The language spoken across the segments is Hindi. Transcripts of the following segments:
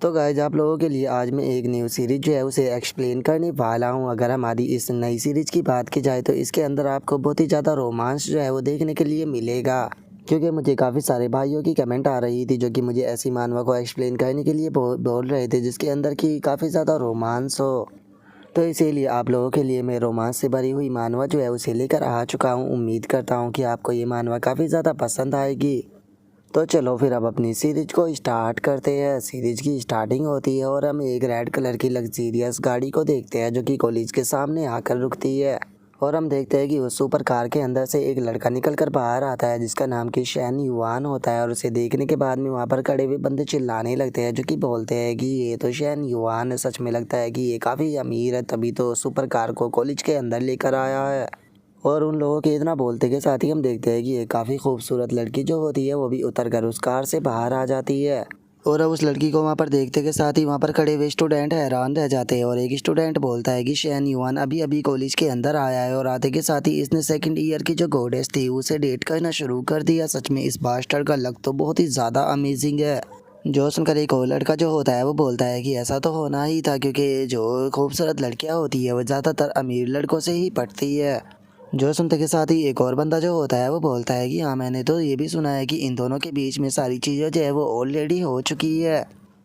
तो गाइज आप लोगों के लिए आज मैं एक न्यू सीरीज जो है उसे एक्सप्लेन करने वाला हूं। अगर हमारी इस नई सीरीज की बात की जाए तो इसके अंदर आपको बहुत ही ज़्यादा रोमांस जो है वो देखने के लिए मिलेगा, क्योंकि मुझे काफ़ी सारे भाइयों की कमेंट आ रही थी जो कि मुझे ऐसी मानवा को एक्सप्लेन करने के लिए बोल रहे थे जिसके अंदर की काफ़ी ज़्यादा रोमांस हो। तो इसीलिए आप लोगों के लिए मैं रोमांस से भरी हुई मानवा जो है उसे लेकर आ चुका हूँ। उम्मीद करता हूँ कि आपको ये मानवा काफ़ी ज़्यादा पसंद आएगी। तो चलो फिर अब अपनी सीरीज को स्टार्ट करते हैं। सीरीज की स्टार्टिंग होती है और हम एक रेड कलर की लग्जीरियस गाड़ी को देखते हैं जो कि कॉलेज के सामने आकर रुकती है। और हम देखते हैं कि उस सुपर कार के अंदर से एक लड़का निकल कर बाहर आता है जिसका नाम कि शैन युआन होता है। और उसे देखने के बाद में वहाँ पर खड़े हुए बंदे चिल्लाने लगते हैं जो कि बोलते हैं कि ये तो शैन युआन है। सच में लगता है कि ये काफ़ी अमीर है, तभी तो सुपर कार को कॉलेज के अंदर लेकर आया है। और उन लोगों के इतना बोलते के साथ ही हम देखते हैं कि एक काफ़ी खूबसूरत लड़की जो होती है वो भी उतर कर उस कार से बाहर आ जाती है। और अब उस लड़की को वहाँ पर देखते के साथ ही वहाँ पर खड़े हुए स्टूडेंट हैरान रह जाते हैं। और एक स्टूडेंट बोलता है कि शैन युआन अभी अभी कॉलेज के अंदर आया है और आते के साथ ही इसने सेकंड ईयर की जो गॉडेस थी उसे डेट करना शुरू कर दिया। सच में इस बास्टर्ड का लक तो बहुत ही ज़्यादा अमेजिंग है। जो सुनकर एक और लड़का जो होता है वो बोलता है कि ऐसा तो होना ही था, क्योंकि जो खूबसूरत लड़कियाँ होती है वो ज़्यादातर अमीर लड़कों से ही पटती है। जो सुनते के साथ ही एक और बंदा जो होता है वो बोलता है कि हाँ, मैंने तो ये भी सुना है कि इन दोनों के बीच में सारी चीज़ें जो है वो ऑलरेडी हो चुकी है।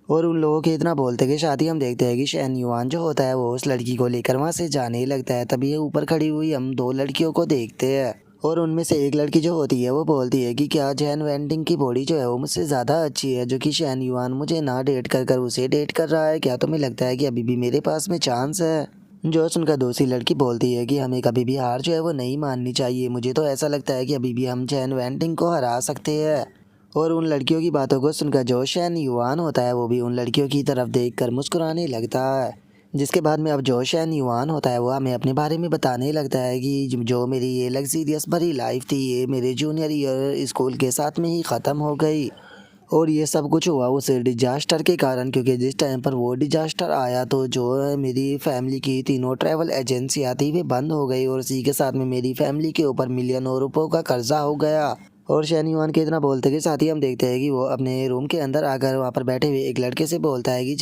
और उन लोगों के इतना बोलते के साथ ही हम देखते हैं कि शैन युआन जो होता है वो उस लड़की को लेकर वहाँ से जाने ही लगता है। तभी ऊपर खड़ी हुई हम दो लड़कियों को देखते हैं और उनमें से एक लड़की जो होती है वो बोलती है कि क्या जैन वेंडिंग की बॉडी जो है वो मुझसे ज़्यादा अच्छी है, जो कि शैन युआन मुझे ना डेट कर उसे डेट कर रहा है। क्या तुम्हें लगता है कि अभी भी मेरे पास में चांस है? जो सुनकर दूसरी लड़की बोलती है कि हमें कभी भी हार जो है वो नहीं माननी चाहिए। मुझे तो ऐसा लगता है कि अभी भी हम जैन वेंटिंग को हरा सकते हैं। और उन लड़कियों की बातों को सुनकर जो शैन युआन होता है वो भी उन लड़कियों की तरफ देखकर मुस्कुराने लगता है। जिसके बाद में अब जो शैन युआन होता है वो हमें अपने बारे में बताने लगता है कि जो मेरी ये लग्जीरियस भरी लाइफ थी ये मेरे जूनियर ईयर स्कूल के साथ में ही ख़त्म हो गई। और ये सब कुछ हुआ उस डिजास्टर के कारण, क्योंकि जिस टाइम पर वो डिजास्टर आया तो जो मेरी फैमिली की तीनों ट्रैवल एजेंसियाँ थी वे बंद हो गई और इसी के साथ में मेरी फैमिली के ऊपर मिलियनों रुपयों का कर्जा हो गया। और शैन युआन के इतना बोलते के साथ ही हम देखते हैं कि वो अपने रूम के अंदर आकर वहाँ पर बैठे हुए एक लड़के से बोलता है कि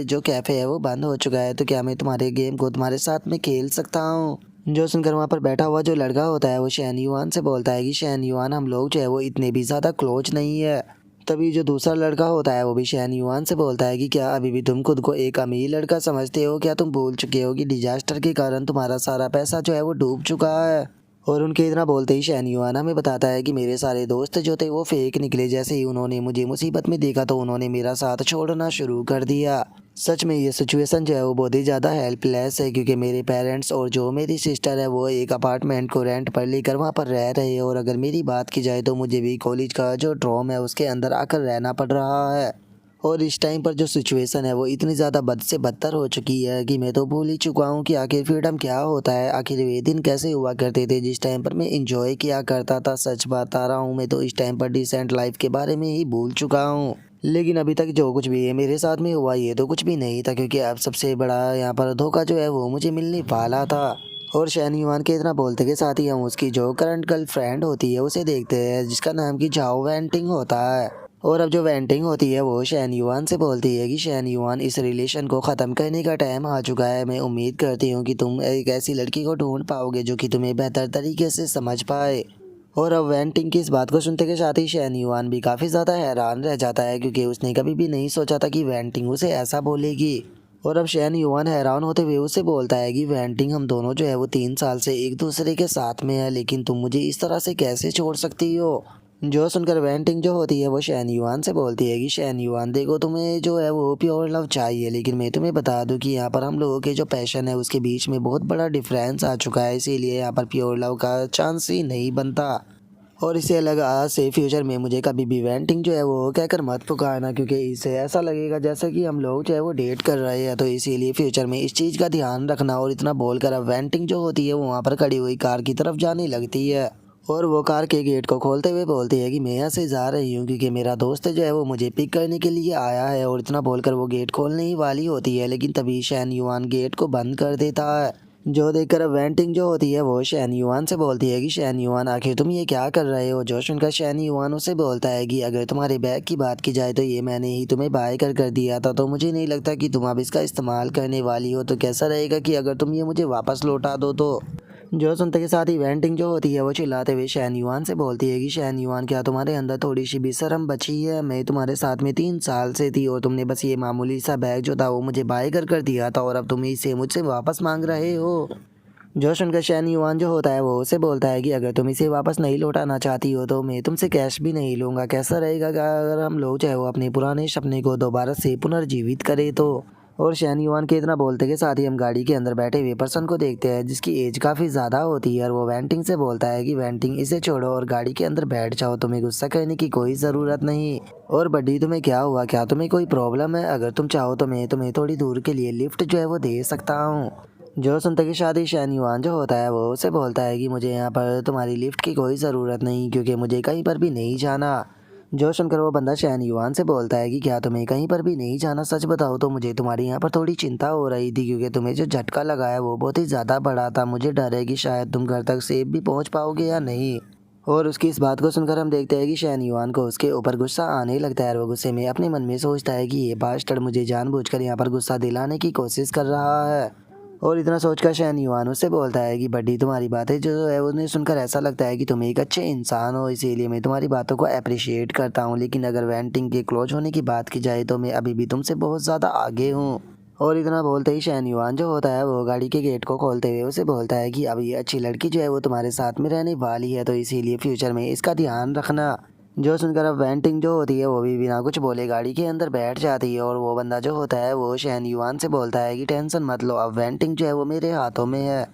जो कैफ़े है वो बंद हो चुका है, तो क्या मैं तुम्हारे गेम को तुम्हारे साथ में खेल सकता हूँ? जो सुनकर वहाँ पर बैठा हुआ जो लड़का होता है वो शैन युआन से बोलता है कि शैन युआन हम लोग जो है वो इतने भी ज़्यादा क्लोज नहीं है। तभी जो दूसरा लड़का होता है वो भी शैन युआन से बोलता है कि क्या अभी भी तुम खुद को एक अमीर लड़का समझते हो? क्या तुम भूल चुके हो कि डिजास्टर के कारण तुम्हारा सारा पैसा जो है वो डूब चुका है? और उनके इतना बोलते ही शैन युआन हमें बताता है कि मेरे सारे दोस्त जो थे वो फेक निकले। जैसे ही उन्होंने मुझे मुसीबत में देखा तो उन्होंने मेरा साथ छोड़ना शुरू कर दिया। सच में ये सिचुएशन जो है वो बहुत ही ज़्यादा हेल्पलेस है, क्योंकि मेरे पेरेंट्स और जो मेरी सिस्टर है वो एक अपार्टमेंट को रेंट पर लेकर वहाँ पर रह रहे हैं। और अगर मेरी बात की जाए तो मुझे भी कॉलेज का जो ड्रॉम है उसके अंदर आकर रहना पड़ रहा है। और इस टाइम पर जो सिचुएशन है वो इतनी ज़्यादा बद से बदतर हो चुकी है कि मैं तो भूल ही चुका हूँ कि आखिर फ्रीडम क्या होता है। आखिर वे दिन कैसे हुआ करते थे जिस टाइम पर मैं इंजॉय किया करता था। सच बता रहा हूँ, मैं तो इस टाइम पर डिसेंट लाइफ के बारे में ही भूल चुका हूँ। लेकिन अभी तक जो कुछ भी है मेरे साथ में हुआ ये तो कुछ भी नहीं था, क्योंकि अब सबसे बड़ा यहाँ पर धोखा जो है वो मुझे मिलने वाला था। और शैन युआन के इतना बोलते के साथ ही हम उसकी जो करंट गर्लफ्रेंड होती है उसे देखते हैं जिसका नाम कि झाओ वेंटिंग होता है। और अब जो वेंटिंग होती है वो शैन युआन से बोलती है कि शैन युआन इस रिलेशन को ख़त्म करने का टाइम आ चुका है। मैं उम्मीद करती हूँ कि तुम एक ऐसी लड़की को ढूंढ पाओगे जो कि तुम्हें बेहतर तरीके से समझ पाए। और अब वेंटिंग की इस बात को सुनते के साथ ही शैन युआन भी काफ़ी ज़्यादा हैरान रह जाता है, क्योंकि उसने कभी भी नहीं सोचा था कि वेंटिंग उसे ऐसा बोलेगी। और अब शैन युआन हैरान होते हुए उसे बोलता है कि वेंटिंग हम दोनों जो है वो 3 साल से एक दूसरे के साथ में है, लेकिन तुम मुझे इस तरह से कैसे छोड़ सकती हो? जो सुनकर वेंटिंग जो होती है वो शैन युआन से बोलती है कि शैन युआन देखो, तुम्हें जो है वो प्योर लव चाहिए, लेकिन मैं तुम्हें बता दूं कि यहाँ पर हम लोगों के जो पैशन है उसके बीच में बहुत बड़ा डिफरेंस आ चुका है, इसीलिए यहाँ पर प्योर लव का चांस ही नहीं बनता। और इससे अलग आज से फ्यूचर में मुझे कभी भी वेंटिंग जो है वो कहकर मत पुकारना, क्योंकि इससे ऐसा लगेगा जैसे कि हम लोग जो है वो डेट कर रहे हैं। तो इसीलिए फ्यूचर में इस चीज़ का ध्यान रखना। और इतना बोलकर अब वेंटिंग जो होती है वो वहाँ पर खड़ी हुई कार की तरफ जाने लगती है। और वो कार के गेट को खोलते हुए बोलती है कि मैं यहाँ से जा रही हूँ क्योंकि मेरा दोस्त जो है वो मुझे पिक करने के लिए आया है। और इतना बोलकर वो गेट खोलने ही वाली होती है, लेकिन तभी शैन युआन गेट को बंद कर देता है। जो देखकर अब वेंटिंग जो होती है वो शैन युआन से बोलती है कि शैन युआन आखिर तुम ये क्या कर रहे हो। जो सुनकर शैन युआन उसे बोलता है कि अगर तुम्हारे बैग की बात की जाए तो ये मैंने ही तुम्हें बाय कर दिया था, तो मुझे नहीं लगता कि तुम अब इसका इस्तेमाल करने वाली हो, तो कैसा रहेगा कि अगर तुम ये मुझे वापस लौटा दो। तो जो सुनते के साथ ही वेंटिंग जो होती है वो चिल्लाते हुए शैन युआन से बोलती है कि शैन युआन क्या तुम्हारे अंदर थोड़ी सी भी शर्म बची है। मैं तुम्हारे साथ में 3 साल से थी और तुमने बस ये मामूली सा बैग जो था वो मुझे बाय कर दिया था और अब तुम इसे मुझसे वापस मांग रहे हो। जो सुनकर शैन युआन जो होता है वो उसे बोलता है कि अगर तुम इसे वापस नहीं लौटाना चाहती हो तो मैं तुमसे कैश भी नहीं लूँगा। कैसा रहेगा कि अगर हम लोग चाहे वो अपने पुराने सपने को दोबारा से पुनर्जीवित करें। तो और शैन युआन के इतना बोलते के साथ ही हम गाड़ी के अंदर बैठे हुए पर्सन को देखते हैं जिसकी एज काफ़ी ज़्यादा होती है और वो वेंटिंग से बोलता है कि वेंटिंग इसे छोड़ो और गाड़ी के अंदर बैठ जाओ, तुम्हें गुस्सा करने की कोई ज़रूरत नहीं। और बड्डी तुम्हें क्या हुआ, क्या तुम्हें कोई प्रॉब्लम है? अगर तुम चाहो तो मैं तुम्हें थोड़ी दूर के लिए लिफ्ट जो है वो दे सकता हूँ। जो सुनते कि शादी शैन युआन जो होता है वो उसे बोलता है कि मुझे यहाँ पर तुम्हारी लिफ्ट की कोई ज़रूरत नहीं क्योंकि मुझे कहीं पर भी नहीं जाना। जो सुनकर वो बंदा शैन युआन से बोलता है कि क्या तुम्हें कहीं पर भी नहीं जाना? सच बताओ तो मुझे तुम्हारी यहाँ पर थोड़ी चिंता हो रही थी क्योंकि तुम्हें जो झटका लगा है वो बहुत ही ज़्यादा बड़ा था। मुझे डर है कि शायद तुम घर तक सेफ भी पहुँच पाओगे या नहीं। और उसकी इस बात को सुनकर हम देखते हैं कि शैन युआन को उसके ऊपर गुस्सा आने लगता है और वो गुस्से में अपने मन में सोचता है कि ये बास्टर्ड मुझे जानबूझकर यहाँ पर गुस्सा दिलाने की कोशिश कर रहा है। और इतना सोचकर शैन युआन उससे बोलता है कि बड्डी तुम्हारी बातें जो है उन्हें सुनकर ऐसा लगता है कि तुम एक अच्छे इंसान हो, इसीलिए मैं तुम्हारी बातों को अप्रिशिएट करता हूँ, लेकिन अगर वेंटिंग के क्लोज होने की बात की जाए तो मैं अभी भी तुमसे बहुत ज़्यादा आगे हूँ। और इतना बोलते ही शैन युआन जो होता है वो गाड़ी के गेट को खोलते हुए उसे बोलता है कि अब ये अच्छी लड़की जो है वो तुम्हारे साथ में रहने वाली है, तो इसीलिए फ्यूचर में इसका ध्यान रखना। जो सुनकर अब वेंटिंग जो होती है वो भी बिना कुछ बोले गाड़ी के अंदर बैठ जाती है और वो बंदा जो होता है वो शैन युआन से बोलता है कि टेंशन मत लो, अब वेंटिंग जो है वो मेरे हाथों में है।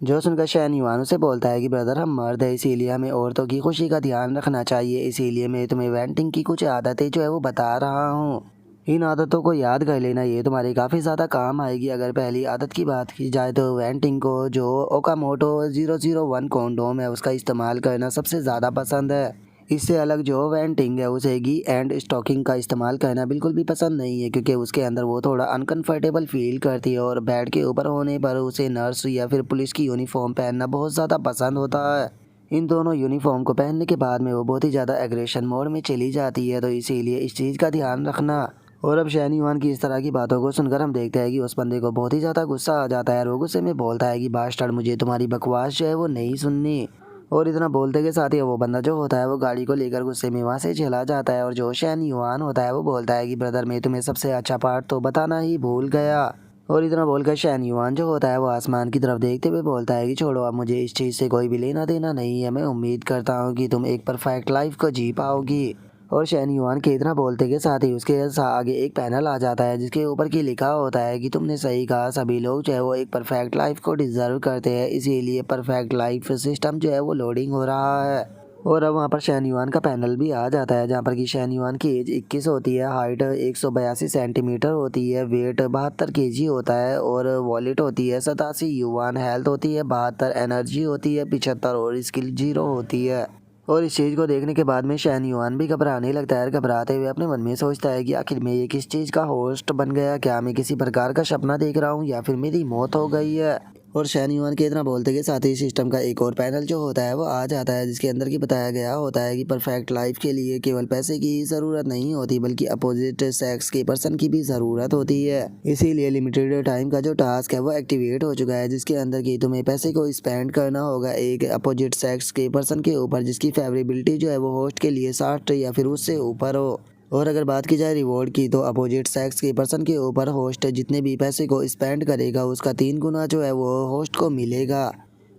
जो सुनकर शैन युआन उसे बोलता है कि ब्रदर हम मर्द है इसीलिए हमें औरतों की खुशी का ध्यान रखना चाहिए, इसीलिए मैं तुम्हें वेंटिंग की कुछ आदतें जो है वो बता रहा हूँ। इन आदतों को याद कर लेना, ये तुम्हारे काफ़ी ज़्यादा काम आएगी। अगर पहली आदत की बात की जाए तो वेंटिंग को जो ओकामोटो 001 कॉन्डोम है उसका इस्तेमाल करना सबसे ज़्यादा पसंद है। इससे अलग जो वेंटिंग है उसे गी एंड स्टॉकिंग का इस्तेमाल करना बिल्कुल भी पसंद नहीं है क्योंकि उसके अंदर वो थोड़ा अनकंफर्टेबल फील करती है और बेड के ऊपर होने पर उसे नर्स या फिर पुलिस की यूनिफॉर्म पहनना बहुत ज़्यादा पसंद होता है। इन दोनों यूनिफॉर्म को पहनने के बाद में वो बहुत ही ज़्यादा एग्रेशन मोड में चली जाती है, तो इसीलिए इस चीज़ का ध्यान रखना। और अब शैन युआन की इस तरह की बातों को सुनकर हम देखते हैं कि उस बंदे को बहुत ही ज़्यादा गुस्सा आ जाता है और वो गुस्से में बोलता है कि बास्टर्ड मुझे तुम्हारी बकवास जो है वो नहीं सुननी। और इतना बोलते के साथ ही वो बंदा जो होता है वो गाड़ी को लेकर गुस्से में वहाँ से चला जाता है और जो शैन युआन होता है वो बोलता है कि ब्रदर मैं तुम्हें सबसे अच्छा पार्ट तो बताना ही भूल गया। और इतना बोलकर शैन युआन जो होता है वो आसमान की तरफ देखते हुए बोलता है कि छोड़ो, अब मुझे इस चीज़ से कोई भी लेना देना नहीं है, मैं उम्मीद करता हूँ कि तुम एक परफेक्ट लाइफ को जी पाओगी। और शैन युआन के इतना बोलते के साथ ही उसके आगे एक पैनल आ जाता है जिसके ऊपर की लिखा होता है कि तुमने सही कहा, सभी लोग जो है वो एक परफेक्ट लाइफ को डिजर्व करते हैं, इसीलिए परफेक्ट लाइफ सिस्टम जो है वो लोडिंग हो रहा है। और अब वहाँ पर शैन युआन का पैनल भी आ जाता है जहाँ पर कि शैन युआन की एज 21 होती है, हाइट 182 सेंटीमीटर होती है, वेट 72 केजी होता है और वॉलेट होती है 87 युआन, हेल्थ होती है 72, एनर्जी होती है 75 और स्किल 0 होती है। और इस चीज़ को देखने के बाद में शैन युआन भी घबराने लगता है। घबराते हुए अपने मन में सोचता है कि आखिर मैं ये किस चीज़ का होस्ट बन गया, क्या मैं किसी प्रकार का सपना देख रहा हूँ या फिर मेरी मौत हो गई है। और शैन युआन के इतना बोलते के साथ ही सिस्टम का एक और पैनल जो होता है वो आ जाता है जिसके अंदर की बताया गया होता है कि परफेक्ट लाइफ के लिए केवल पैसे की ही ज़रूरत नहीं होती बल्कि अपोजिट सेक्स के पर्सन की भी ज़रूरत होती है। इसीलिए लिमिटेड टाइम का जो टास्क है वो एक्टिवेट हो चुका है जिसके अंदर की तुम्हें पैसे को स्पेंड करना होगा एक अपोजिट सेक्स के पर्सन के ऊपर जिसकी फेवरेबिलिटी जो है वो होस्ट के लिए 60 या फिर उससे ऊपर हो। और अगर बात की जाए रिवॉर्ड की तो अपोजिट सेक्स के पर्सन के ऊपर होस्ट जितने भी पैसे को स्पेंड करेगा उसका 3 गुना जो है वो होस्ट को मिलेगा।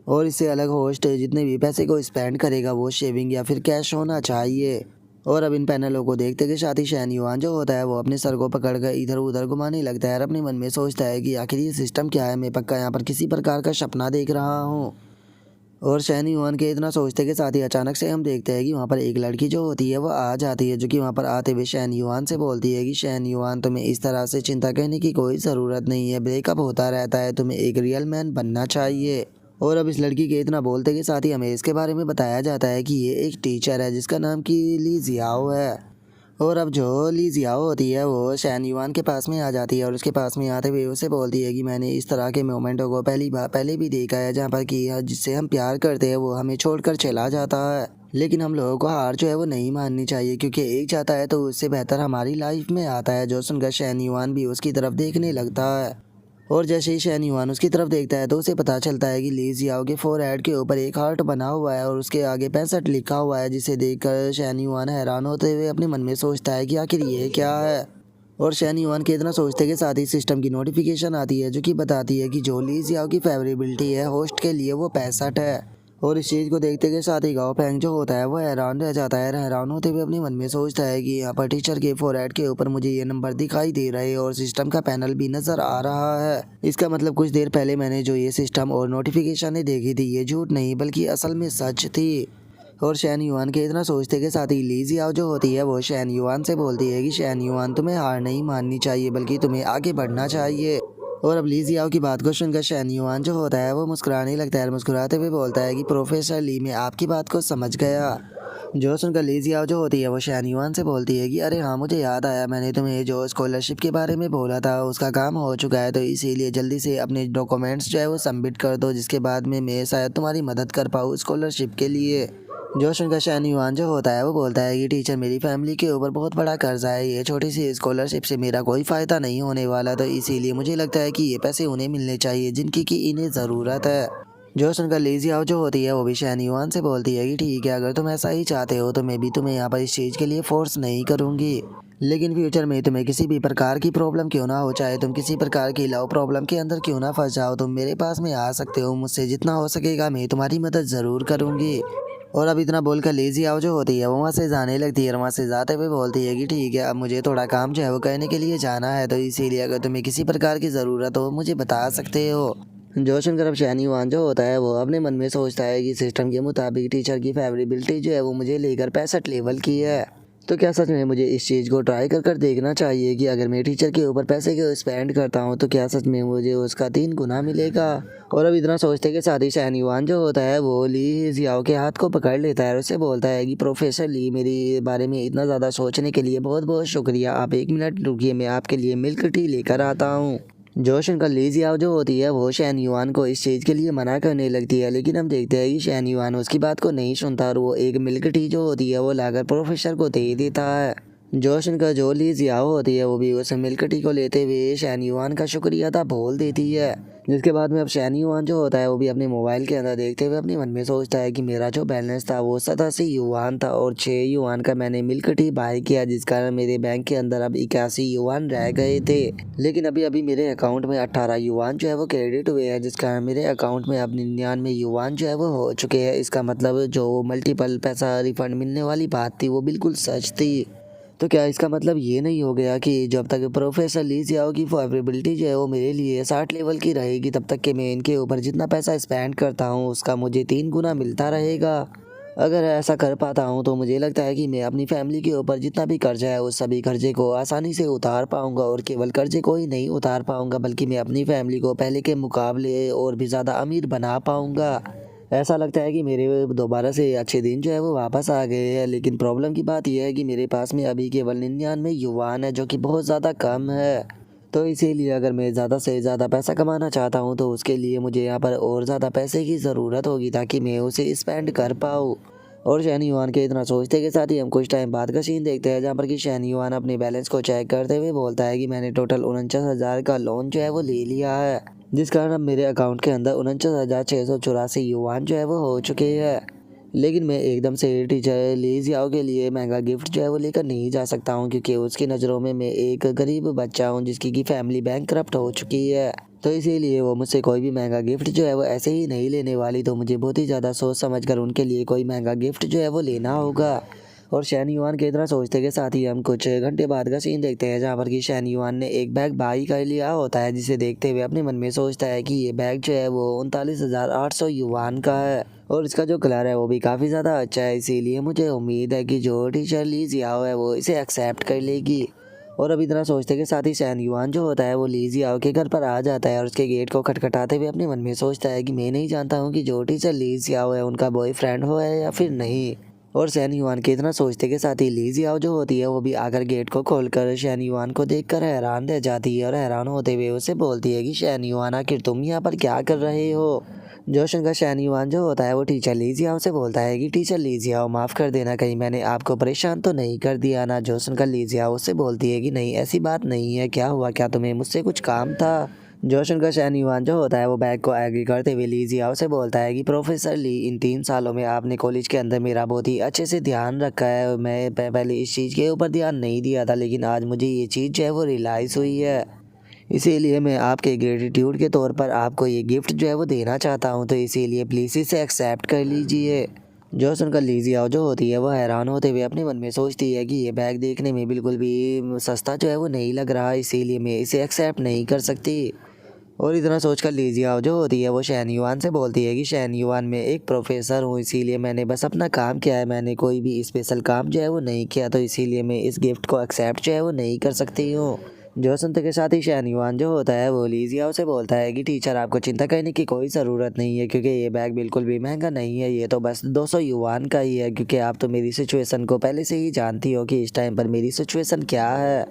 और इससे अलग होस्ट जितने भी पैसे को स्पेंड करेगा वो शेविंग या फिर कैश होना चाहिए। और अब इन पैनलों को देखते के साथ ही शैन युआन जो होता है वो अपने सर को पकड़कर इधर उधर घुमाने लगता है और अपने मन में सोचता है कि आखिर ये सिस्टम क्या है, मैं पक्का यहाँ पर किसी प्रकार का सपना देख रहा हूँ। और शैन युआन के इतना सोचते के साथ ही अचानक से हम देखते हैं कि वहाँ पर एक लड़की जो होती है वो आ जाती है जो कि वहाँ पर आते हुए शैन युआन से बोलती है कि शैन युआन तुम्हें इस तरह से चिंता करने की कोई ज़रूरत नहीं है, ब्रेकअप होता रहता है, तुम्हें एक रियल मैन बनना चाहिए। और अब इस लड़की के इतना बोलते के साथ ही हमें इसके बारे में बताया जाता है कि ये एक टीचर है जिसका नाम की ली जियाओ है। और अब जो ली जियाओ होती है वो शैन युआन के पास में आ जाती है और उसके पास में आते हुए उसे बोलती है कि मैंने इस तरह के मोमेंटों को पहले भी देखा है, जहाँ पर कि जिससे हम प्यार करते हैं वो हमें छोड़कर चला जाता है। लेकिन हम लोगों को हार जो है वो नहीं माननी चाहिए, क्योंकि एक जाता है तो उससे बेहतर हमारी लाइफ में आता है। जो सुनकर शैन युआन भी उसकी तरफ देखने लगता है और जैसे ही शैन युआन उसकी तरफ देखता है तो उसे पता चलता है कि ली जियाओ के फोरहेड के ऊपर एक हार्ट बना हुआ है और उसके आगे 65 लिखा हुआ है, जिसे देखकर शैन युआन हैरान होते हुए अपने मन में सोचता है कि आखिर ये क्या है। और शैन युआन के इतना सोचते के साथ ही सिस्टम की नोटिफिकेशन आती है जो कि बताती है कि जो ली जियाओ की फेवरेबिलिटी है होस्ट के लिए वो 65 है। और इस चीज़ को देखते के साथ ही गाओ फेंग जो होता है वो हैरान रह जाता है। हैरान होते हुए अपने मन में सोचता है कि यहाँ पर टीचर के फोरहेड के ऊपर मुझे ये नंबर दिखाई दे रहे हैं और सिस्टम का पैनल भी नज़र आ रहा है। इसका मतलब कुछ देर पहले मैंने जो ये सिस्टम और नोटिफिकेशन देखी थी ये झूठ नहीं बल्कि असल में सच थी। और शैन युआन के इतना सोचते के साथ ही ली जियाओ जो होती है वो शैन युआन से बोलती है कि शैन युआन तुम्हें हार नहीं माननी चाहिए बल्कि तुम्हें आगे बढ़ना चाहिए। और अब ली जियाओ की बात को सुनकर शैन युआन जो होता है वो मुस्कुराने लगता है और मुस्कुराते हुए बोलता है कि प्रोफेसर ली मैं आपकी बात को समझ गया। जो सुनकर ली जियाओ जो होती है वो शैन युआन से बोलती है कि अरे हाँ मुझे याद आया, मैंने तुम्हें जो स्कॉलरशिप के बारे में बोला था उसका काम हो चुका है, तो इसीलिए जल्दी से अपने डॉक्यूमेंट्स जो है वो सबमिट कर दो, जिसके बाद में मैं शायद तुम्हारी मदद कर पाऊँ स्कॉलरशिप के लिए। जो सुनकर शैन युआन जो होता है वो बोलता है कि टीचर मेरी फैमिली के ऊपर बहुत बड़ा कर्जा है, ये छोटी सी स्कॉलरशिप से मेरा कोई फ़ायदा नहीं होने वाला, तो इसीलिए मुझे लगता है कि ये पैसे उन्हें मिलने चाहिए जिनकी कि इन्हें ज़रूरत है। जो सुनकर ली जियाओ जो होती है वो भी शैन युआन से बोलती है कि ठीक है, अगर तुम ऐसा ही चाहते हो तो मैं भी तुम्हें यहाँ पर इस चीज़ के लिए फोर्स नहीं करूँगी, लेकिन फ्यूचर में तुम्हें किसी भी प्रकार की प्रॉब्लम क्यों ना हो, चाहे तुम किसी प्रकार की लव प्रॉब्लम के अंदर क्यों ना फंस जाओ, तुम मेरे पास में आ सकते हो, मुझसे जितना हो सकेगा मैं तुम्हारी मदद ज़रूर करूँगी। और अब इतना बोलकर ली जियाओ जो होती है वो वहाँ से जाने लगती है और वहाँ से जाते हुए बोलती है कि ठीक है, अब मुझे थोड़ा काम जो है वो करने के लिए जाना है, तो इसीलिए अगर तुम्हें किसी प्रकार की ज़रूरत हो मुझे बता सकते हो। जो सुनकर अब शैन युआन जो होता है वो अपने मन में सोचता है कि सिस्टम के मुताबिक टीचर की फेवरेबिलिटी जो है वो मुझे लेकर 65 लेवल की है, तो क्या सच में मुझे इस चीज़ को ट्राई कर देखना चाहिए कि अगर मैं टीचर के ऊपर पैसे को स्पेंड करता हूँ तो क्या सच में मुझे उसका 3 गुना मिलेगा। और अब इतना सोचते के साथ ही शैन युआन जो होता है वो ली जियाओ के हाथ को पकड़ लेता है और उससे बोलता है कि प्रोफेसर ली मेरे बारे में इतना ज़्यादा सोचने के लिए बहुत बहुत शुक्रिया, आप 1 मिनट रुकिए, मैं आपके लिए मिल्क टी लेकर आता हूँ। जो सुनकर ली जियाओ जो होती है वो शैन युआन को इस चीज़ के लिए मना करने लगती है, लेकिन हम देखते हैं कि शैन युआन उसकी बात को नहीं सुनता और वो एक मिल्क टी जो होती है वो लाकर प्रोफेसर को दे देता है। जो सुनकर जो ली जियाओ होती है वो भी उस मिल्क टी को लेते हुए शैन युआन का शुक्रिया अदा बोल देती है, जिसके बाद में अब शैन युआन जो होता है वो भी अपने मोबाइल के अंदर देखते हुए अपने मन में सोचता है कि मेरा जो बैलेंस था वो 87 युआन था और 6 युआन का मैंने मिल्क टी बाय किया, जिस कारण मेरे बैंक के अंदर अब 81 युआन रह गए थे। लेकिन अभी अभी मेरे अकाउंट में 18 युआन जो है वो क्रेडिट हुए हैं, जिस कारण मेरे अकाउंट में अब 99 युआन जो है वो हो चुके हैं। इसका मतलब जो मल्टीपल पैसा रिफंड मिलने वाली बात थी वो बिल्कुल सच थी। तो क्या इसका मतलब ये नहीं हो गया कि जब तक प्रोफेसर ली जियाओ की फेवरेबिलिटी जो है वो मेरे लिए 60 लेवल की रहेगी तब तक कि मैं इनके ऊपर जितना पैसा स्पेंड करता हूँ उसका मुझे 3 गुना मिलता रहेगा। अगर ऐसा कर पाता हूँ तो मुझे लगता है कि मैं अपनी फैमिली के ऊपर जितना भी कर्जा है उस सभी कर्जे को आसानी से उतार पाऊंगा, और केवल कर्जे को ही नहीं उतार पाऊंगा बल्कि मैं अपनी फैमिली को पहले के मुकाबले और भी ज़्यादा अमीर बना पाऊंगा। ऐसा लगता है कि मेरे दोबारा से अच्छे दिन जो है वो वापस आ गए हैं, लेकिन प्रॉब्लम की बात यह है कि मेरे पास में अभी केवल 99 युआन है जो कि बहुत ज़्यादा कम है। तो इसीलिए अगर मैं ज़्यादा से ज़्यादा पैसा कमाना चाहता हूँ तो उसके लिए मुझे यहाँ पर और ज़्यादा पैसे की ज़रूरत होगी ताकि मैं उसे स्पेंड कर पाऊँ। और शैन युआन के इतना सोचते के साथ ही हम कुछ टाइम बाद का सीन देखते हैं, जहाँ पर कि शैन युआन अपने बैलेंस को चेक करते हुए बोलता है कि मैंने टोटल 49,000 का लोन जो है वो ले लिया है, जिस कारण अब मेरे अकाउंट के अंदर 49,684 युआन जो है वो हो चुके हैं। लेकिन मैं एकदम से टीचर ली जियाओ के लिए महंगा गिफ्ट जो है वो लेकर नहीं जा सकता हूँ, क्योंकि उसकी नज़रों में मैं एक गरीब बच्चा हूँ जिसकी की फैमिली बैंकरप्ट हो चुकी है, तो इसीलिए वो मुझसे कोई भी महंगा गिफ्ट जो है वो ऐसे ही नहीं लेने वाली, तो मुझे बहुत ही ज़्यादा सोच समझ कर उनके लिए कोई महंगा गिफ्ट जो है वो लेना होगा। और शैन युआन की तरह सोचते के साथ ही हम कुछ घंटे बाद का सीन देखते हैं, जहाँ पर कि शैन युआन ने एक बैग बाई कर लिया होता है, जिसे देखते हुए अपने मन में सोचता है कि ये बैग जो है वो 39,800 युआन का है और इसका जो कलर है वो भी काफ़ी ज़्यादा अच्छा है, इसीलिए मुझे उम्मीद है कि जो टीचर ली जियाओ है वो इसे एक्सेप्ट कर लेगी। और अब इतना सोचते के साथ ही शैन युआन जो होता है वो ली जियाओ के घर पर आ जाता है और उसके गेट को खटखटाते हुए अपने मन में सोचता है कि मैं नहीं जानता हूँ कि जो टीचर ली जियाओ है उनका बॉयफ्रेंड हो है या फिर नहीं। और शन युआन के इतना सोचते के साथ ही ली जियाओ जो होती है वो भी आकर गेट को खोलकर शन युआन को देखकर हैरान रह जाती है और हैरान होते हुए उसे बोलती है कि शन युआन आखिर तुम यहाँ पर क्या कर रहे हो। जोशन का शन युआन जो होता है वो टीचर ली जियाओ से बोलता है कि टीचर ली जियाओ माफ़ कर देना, कहीं मैंने आपको परेशान तो नहीं कर दिया ना। जोशन का ली जियाओ उससे बोलती है कि नहीं ऐसी बात नहीं है, क्या हुआ, क्या तुम्हें मुझसे कुछ काम था। जोशन का शन युआन जो होता है वो बैग को आगे करते हुए ली जियाओ से बोलता है कि प्रोफेसर ली, इन 3 सालों में आपने कॉलेज के अंदर मेरा बहुत ही अच्छे से ध्यान रखा है। मैं पहले इस चीज़ के ऊपर ध्यान नहीं दिया था, लेकिन आज मुझे ये चीज़ जो है वो रियलाइज़ हुई है, इसीलिए मैं आपके ग्रेटिट्यूड के तौर पर आपको ये गिफ्ट जो है वो देना चाहता हूँ, तो इसीलिए प्लीज़ इसे एक्सेप्ट कर लीजिए। जो सुनकर ली जियाओ जो होती है वो हैरान होते हुए अपने मन में सोचती है कि ये बैग देखने में बिल्कुल भी सस्ता जो है वो नहीं लग रहा, इसीलिए मैं इसे एक्सेप्ट नहीं कर सकती। और इतना सोचकर ली जियाओ जो होती है वो शन युआन से बोलती है कि शन युआन मैं एक प्रोफेसर हूँ, इसीलिए मैंने बस अपना काम किया है, मैंने कोई भी स्पेशल काम जो है वो नहीं किया, तो इसीलिए मैं इस गिफ्ट को एक्सेप्ट जो है वो नहीं कर सकती हूँ। जो सुनते के साथ ही शन युआन जो होता है वो ली जियाओ से बोलता है कि टीचर आपको चिंता करने की कोई ज़रूरत नहीं है, क्योंकि ये बैग बिल्कुल भी महंगा नहीं है, ये तो बस 200 युआन का ही है, क्योंकि आप तो मेरी सिचुएशन को पहले से ही जानती हो कि इस टाइम पर मेरी सिचुएशन क्या है।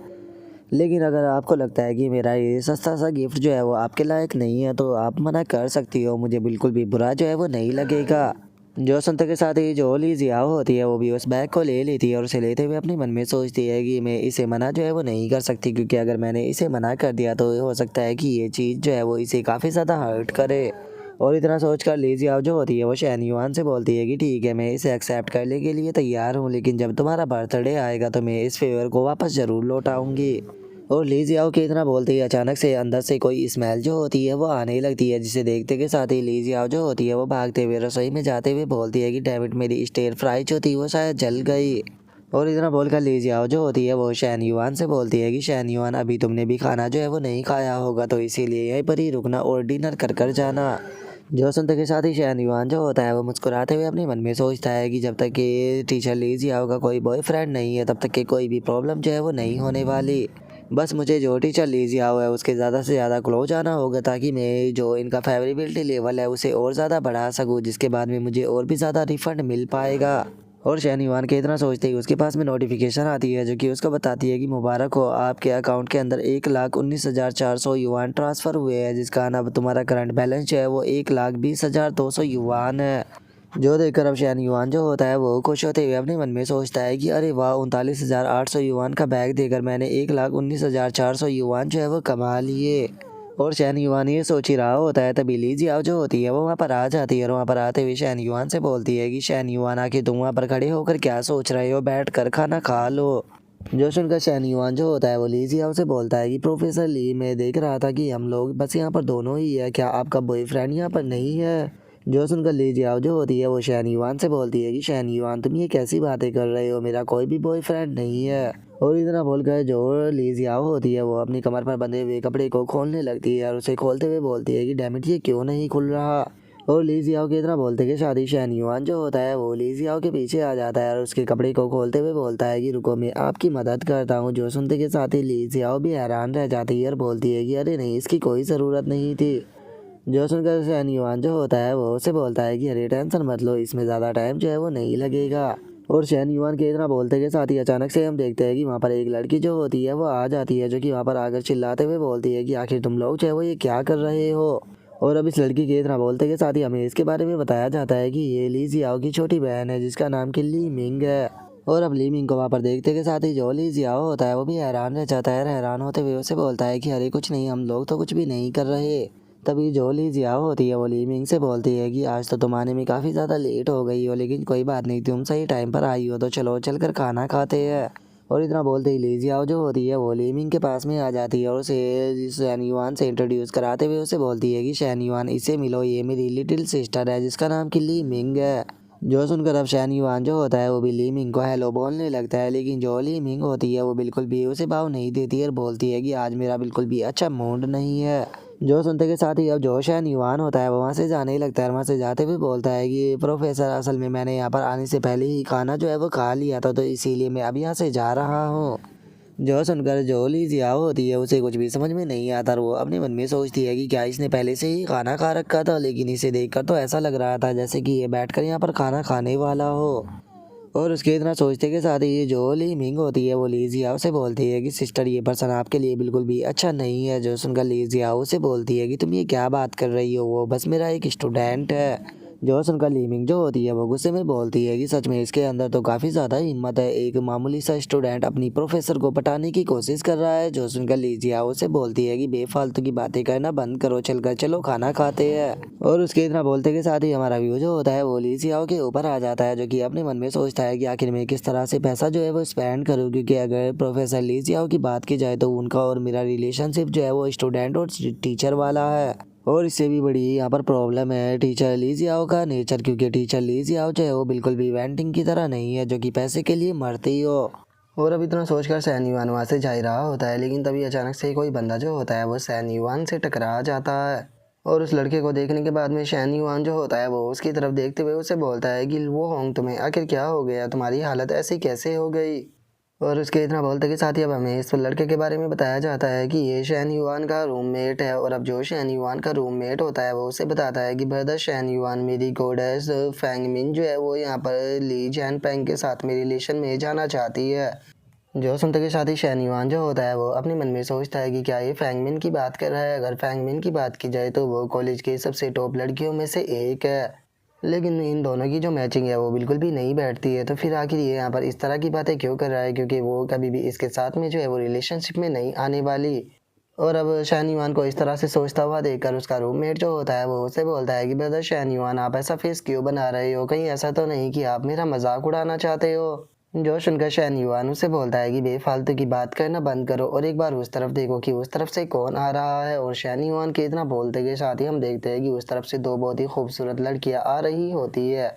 लेकिन अगर आपको लगता है कि मेरा ये सस्ता सा गिफ्ट जो है वो आपके लायक नहीं है तो आप मना कर सकती हो, मुझे बिल्कुल भी बुरा जो है वो नहीं लगेगा। जो सुनते के साथ ही जो ली जियाओ होती है वो भी उस बैग को ले लेती है और उसे लेते हुए अपने मन में सोचती है कि मैं इसे मना जो है वो नहीं कर सकती, क्योंकि अगर मैंने इसे मना कर दिया तो हो सकता है कि ये चीज़ जो है वो इसे काफ़ी ज़्यादा हर्ट करे। और इतना सोचकर ली जियाओ जो होती है वो शन युआन से बोलती है कि ठीक है मैं इसे एक्सेप्ट करने के लिए तैयार हूँ, लेकिन जब तुम्हारा बर्थडे आएगा तो मैं इस फेवर को वापस ज़रूर लौटाऊंगी। और ली जियाओ के इतना बोलते ही अचानक से अंदर से कोई स्मेल जो होती है वो आने लगती है, जिसे देखते के साथ ही ली जियाओ जो होती है वो भागते हुए रसोई में जाते हुए बोलती है कि डैम इट, मेरी स्टेयर फ्राई जो थी वो शायद जल गई। और इतना बोलकर ली जियाओ जो होती है वो शन युआन से बोलती है कि शन युआन अभी तुमने भी खाना जो है वो नहीं खाया होगा, तो इसीलिए यहीं पर ही रुकना और डिनर कर कर जाना। जो सुनते के साथ ही शन युआन जो होता है वो मुस्कुराते हुए अपने मन में सोचता है कि जब तक कि टीचर ली जियाओ का कोई बॉयफ्रेंड नहीं है तब तक कि कोई भी प्रॉब्लम जो है वो नहीं होने वाली। बस मुझे जो टीचर ली जियाओ है उसके ज़्यादा से ज़्यादा क्लोज आना होगा, ताकि मैं जो इनका फेवरेबिलिटी लेवल है उसे और ज़्यादा बढ़ा सकूँ, जिसके बाद में मुझे और भी ज़्यादा रिफंड मिल पाएगा। और शन युआन के इतना सोचते ही उसके पास में नोटिफिकेशन आती है जो कि उसको बताती है कि मुबारक हो, आपके अकाउंट के अंदर 1,19,400 युआन ट्रांसफ़र हुए हैं, जिसका अब तुम्हारा करंट बैलेंस जो है वो 1,20,200 युआन है। जो देखकर अब शन युआन जो होता है वो खुश होते हुए अपने मन में सोचता है कि अरे वाह, 39,800 युआन का बैग देकर मैंने 1,19,400 युआन जो है वो कमा लिए। और शन युआन ये सोच ही रहा होता है तभी ली जियाओ जो होती है वो वहाँ पर आ जाती है और वहाँ पर आते हुए शन युआन से बोलती है कि शन युआन आके तुम वहाँ पर खड़े होकर क्या सोच रहे हो, बैठ कर खाना खा लो। जो सुनकर शन युआन जो होता है वो ली जियाओ से बोलता है कि प्रोफेसर ली, मैं देख रहा था कि हम लोग बस यहाँ पर दोनों ही है, क्या आपका बॉयफ्रेंड यहाँ पर नहीं है। जो सुनकर ली जियाओ जो होती है वो शन युआन से बोलती है कि शन युआन तुम ये कैसी बातें कर रहे हो, मेरा कोई भी बॉयफ्रेंड नहीं है। और इतना बोलकर जो ली जियाओ होती है वो अपनी कमर पर बंधे हुए कपड़े को खोलने लगती है और उसे खोलते हुए बोलती है कि डैम इट, ये क्यों नहीं खुल रहा। और ली जियाओ के इतना बोलते कि शादी शन युआन जो होता है वो ली जियाओ के पीछे आ जाता है और उसके कपड़े को खोलते हुए बोलता है कि रुको मैं आपकी मदद करता हूँ। जो सुनते के साथ ही ली जियाओ भी हैरान रह जाती है और बोलती है कि अरे नहीं, इसकी कोई ज़रूरत नहीं थी। जो सुनकर शन युआन जो होता है वो उसे बोलता है कि अरे टेंशन मत लो, इसमें ज़्यादा टाइम जो है वो नहीं लगेगा। और शन युआन के इतना बोलते के साथ ही अचानक से हम देखते हैं कि वहाँ पर एक लड़की जो होती है वो आ जाती है, जो कि वहाँ पर आकर चिल्लाते हुए बोलती है कि आखिर तुम लोग जो है वो ये क्या कर रहे हो। और अब इस लड़की के इतना बोलते के साथ ही हमें इसके बारे में बताया जाता है कि ये ली जियाओ की छोटी बहन है, जिसका नाम कि ली मिंग है। और अब ली मिंग को वहाँ पर देखते के साथ ही जो ली जियाओ होता है वो भी हैरान रह जाता है, हैरान होते हुए उसे बोलता है कि अरे कुछ नहीं, हम लोग तो कुछ भी नहीं कर रहे। तभी जो ली जियाओ होती है वो ली मिंग से बोलती है कि आज तो तुम आने में काफ़ी ज़्यादा लेट हो गई हो, लेकिन कोई बात नहीं, तुम सही टाइम पर आई हो, तो चलो चलकर खाना खाते हैं। और इतना बोलते ही ली जियाओ जो होती है वो ली मिंग के पास में आ जाती है और उसे शन युआन से इंट्रोड्यूस कराते हुए उसे बोलती है कि शन युआन, इससे मिलो, ये मेरी लिटिल सिस्टर है जिसका नाम कि ली मिंग है। जो सुनकर अब शन युआन जो होता है वो भी ली मिंग को हेलो बोलने लगता है, लेकिन जो ली मिंग होती है वो बिल्कुल भी उसे भाव नहीं देती और बोलती है कि आज मेरा बिल्कुल भी अच्छा मूड नहीं है। जो सुनते के साथ ही अब जो शन युआन होता है वो वहाँ से जाने ही लगता है, वहाँ से जाते हुए बोलता है कि प्रोफेसर, असल में मैंने यहाँ पर आने से पहले ही खाना जो है वो खा लिया था, तो इसीलिए मैं अब यहाँ से जा रहा हूँ। जो सुनकर जो ली जियाओ होती है उसे कुछ भी समझ में नहीं आता और वो अपने मन में सोचती है कि क्या इसने पहले से ही खाना खा रखा था, लेकिन इसे देखकर तो ऐसा लग रहा था जैसे कि ये बैठकर यहाँ पर खाना खाने वाला हो। और उसके इतना सोचते के साथ ही जो ली मिंग होती है वो ली जियाओ से बोलती है कि सिस्टर ये पर्सन आपके लिए बिल्कुल भी अच्छा नहीं है। जो सुनकर ली जियाओ से बोलती है कि तुम ये क्या बात कर रही हो, वो बस मेरा एक स्टूडेंट है। जो सुनकर ली मिंग जो होती है वो गुस्से में बोलती है कि सच में इसके अंदर तो काफ़ी ज़्यादा हिम्मत है, एक मामूली सा स्टूडेंट अपनी प्रोफेसर को पटाने की कोशिश कर रहा है। जो सुनकर ली जियाओ से बोलती है कि बेफालतू की बातें करना बंद करो, चलकर चलो खाना खाते हैं। और उसके इतना बोलते के साथ ही हमारा व्यू जो होता है वो ली जियाओ के ऊपर आ जाता है, जो कि अपने मन में सोचता है कि आखिर में किस तरह से पैसा जो है वो स्पेंड करूँ, क्योंकि अगर प्रोफेसर ली जियाओ की बात की जाए तो उनका और मेरा रिलेशनशिप जो है वो स्टूडेंट और टीचर वाला है। और इससे भी बड़ी यहाँ पर प्रॉब्लम है टीचर ली जियाओ का नेचर, क्योंकि टीचर ली जियाओ जो है वो बिल्कुल भी वेंटिंग की तरह नहीं है, जो कि पैसे के लिए मरती हो। और अब इतना सोचकर सैन युआन वहाँ से जा ही रहा होता है, लेकिन तभी अचानक से कोई बंदा जो होता है वो सैन युआन से टकरा जाता है। और उस लड़के को देखने के बाद में सैन युआन जो होता है वो उसकी तरफ देखते हुए उसे बोलता है कि वो होंग तुम्हें आखिर क्या हो गया, तुम्हारी हालत ऐसी कैसे हो गई। और उसके इतना बोलते के साथ ही अब हमें इस लड़के के बारे में बताया जाता है कि ये सैन युआन का रूममेट है। और अब जो सैन युआन का रूममेट होता है वो उसे बताता है कि ब्रदर सैन युआन, मेरी गॉडेस फैंग मिन जो है वो यहाँ पर ली जैन पेंग के साथ में रिलेशन में जाना चाहती है। जो सुनते के साथ ही सैन युआन जो होता है वो अपने मन में सोचता है कि क्या ये फैंग मिन की बात कर रहा है। अगर फैंग मिन की बात की जाए तो वो कॉलेज की सबसे टॉप लड़कियों में से एक है, लेकिन इन दोनों की जो मैचिंग है वो बिल्कुल भी नहीं बैठती है। तो फिर आखिर ये यहाँ पर इस तरह की बातें क्यों कर रहा है, क्योंकि वो कभी भी इसके साथ में जो है वो रिलेशनशिप में नहीं आने वाली। और अब सैन युआन को इस तरह से सोचता हुआ देखकर उसका रूममेट जो होता है वो उसे बोलता है कि ब्रदर सैन युआन, आप ऐसा फेस क्यों बना रहे हो, कहीं ऐसा तो नहीं कि आप मेरा मजाक उड़ाना चाहते हो। जो सुनकर सैन युआन उसे बोलता है कि बेफालतू की बात करना बंद करो और एक बार उस तरफ देखो कि उस तरफ से कौन आ रहा है। और सैन युआन के इतना बोलते के साथ ही हम देखते हैं कि उस तरफ से दो बहुत ही खूबसूरत लड़कियां आ रही होती है,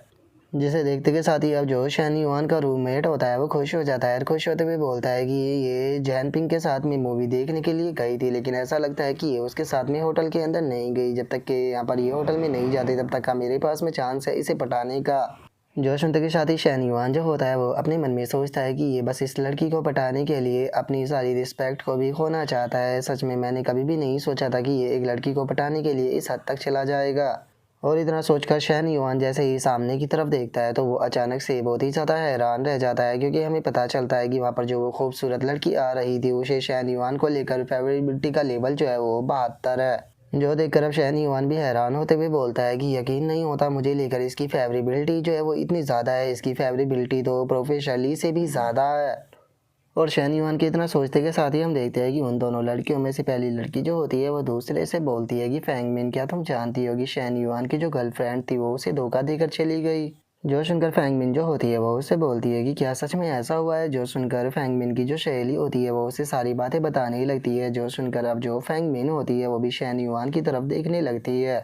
जिसे देखते के साथ ही अब जो सैन युआन का रूममेट होता है वो खुश हो जाता है और खुश होते हुए बोलता है कि ये जैन पिंग के साथ में मूवी देखने के लिए गई थी, लेकिन ऐसा लगता है कि ये उसके साथ में होटल के अंदर नहीं गई। जब तक कि यहाँ पर ये होटल में नहीं जाती तब तक का मेरे पास में चांस है इसे पटाने का। जो सुनते के साथ ही सैन युआन जो होता है वो अपने मन में सोचता है कि ये बस इस लड़की को पटाने के लिए अपनी सारी रिस्पेक्ट को भी खोना चाहता है। सच में मैंने कभी भी नहीं सोचा था कि ये एक लड़की को पटाने के लिए इस हद तक चला जाएगा। और इतना सोचकर सैन युआन जैसे ही सामने की तरफ देखता है तो वो अचानक से बहुत ही ज़्यादा हैरान रह जाता है, क्योंकि हमें पता चलता है कि वहाँ पर जो वो खूबसूरत लड़की आ रही थी उसे सैन युआन को लेकर फेवरेबिलिटी का लेवल जो है वो 72 है। जो देखकर अब सैन युआन भी हैरान होते हुए बोलता है कि यकीन नहीं होता मुझे लेकर इसकी फेवरेबिलिटी जो है वो इतनी ज़्यादा है, इसकी फेवरेबिलिटी तो प्रोफेसर ली से भी ज़्यादा है। और सैन युआन के इतना सोचते के साथ ही हम देखते हैं कि उन दोनों लड़कियों में से पहली लड़की जो होती है वो दूसरे से बोलती है कि फैंग मिन, क्या तुम जानती हो कि सैन युआन की जो गर्लफ्रेंड थी वो उसे धोखा देकर चली गई। जो सुनकर फैंग मिन जो होती है वो उससे बोलती है कि क्या सच में ऐसा हुआ है। जो सुनकर फैंग मिन की जो सहेली होती है वो उसे सारी बातें बताने ही लगती है। जो सुनकर अब जो फैंग मिन होती है वो भी सैन युआन की तरफ देखने लगती है।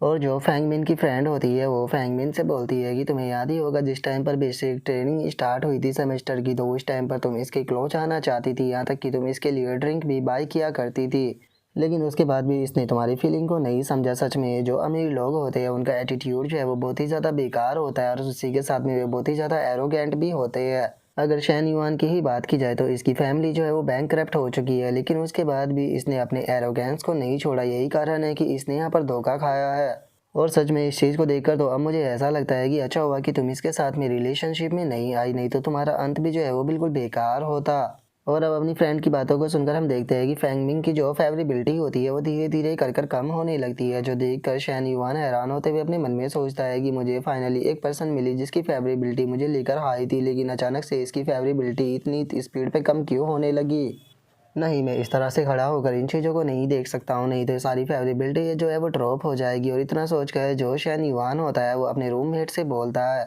और जो फैंग मिन की फ्रेंड होती है वो फैंग मिन से बोलती है कि तुम्हें याद ही होगा जिस टाइम पर बेसिक ट्रेनिंग स्टार्ट हुई थी सेमेस्टर की, तो उस टाइम पर तुम इसके क्लोज आना चाहती थी, यहाँ तक कि तुम इसके लिए ड्रिंक भी बाय किया करती थी, लेकिन उसके बाद भी इसने तुम्हारी फीलिंग को नहीं समझा। सच में जो अमीर लोग होते हैं उनका एटीट्यूड जो है वो बहुत ही ज़्यादा बेकार होता है और उसी के साथ में वे बहुत ही ज़्यादा एरोगेंट भी होते हैं। अगर सैन युआन की ही बात की जाए तो इसकी फैमिली जो है वो बैंकरप्ट हो चुकी है, लेकिन उसके बाद भी इसने अपने एरोगेंस को नहीं छोड़ा। यही कारण है कि इसने यहाँ पर धोखा खाया है। और सच में इस चीज़ को देखकर तो अब मुझे ऐसा लगता है कि अच्छा हुआ कि तुम इसके साथ में रिलेशनशिप में नहीं आई, नहीं तो तुम्हारा अंत भी जो है वो बिल्कुल बेकार होता। और अब अपनी फ्रेंड की बातों को सुनकर हम देखते हैं कि फैंग मिंग की जो फेवरेबिलिटी होती है वो धीरे धीरे कर कर कम होने लगती है। जो देखकर सैन युआन हैरान होते हुए अपने मन में सोचता है कि मुझे फाइनली एक पर्सन मिली जिसकी फेवरेबिलिटी मुझे लेकर हाई थी, लेकिन अचानक से इसकी फेवरेबिलिटी इतनी स्पीड पे कम क्यों होने लगी। नहीं, मैं इस तरह से खड़ा होकर इन चीज़ों को नहीं देख सकता हूँ, नहीं तो सारी फेवरेबिलिटी जो है वो ड्रॉप हो जाएगी। और इतना सोचकर जो सैन युआन होता है वो अपने रूममेट से बोलता है,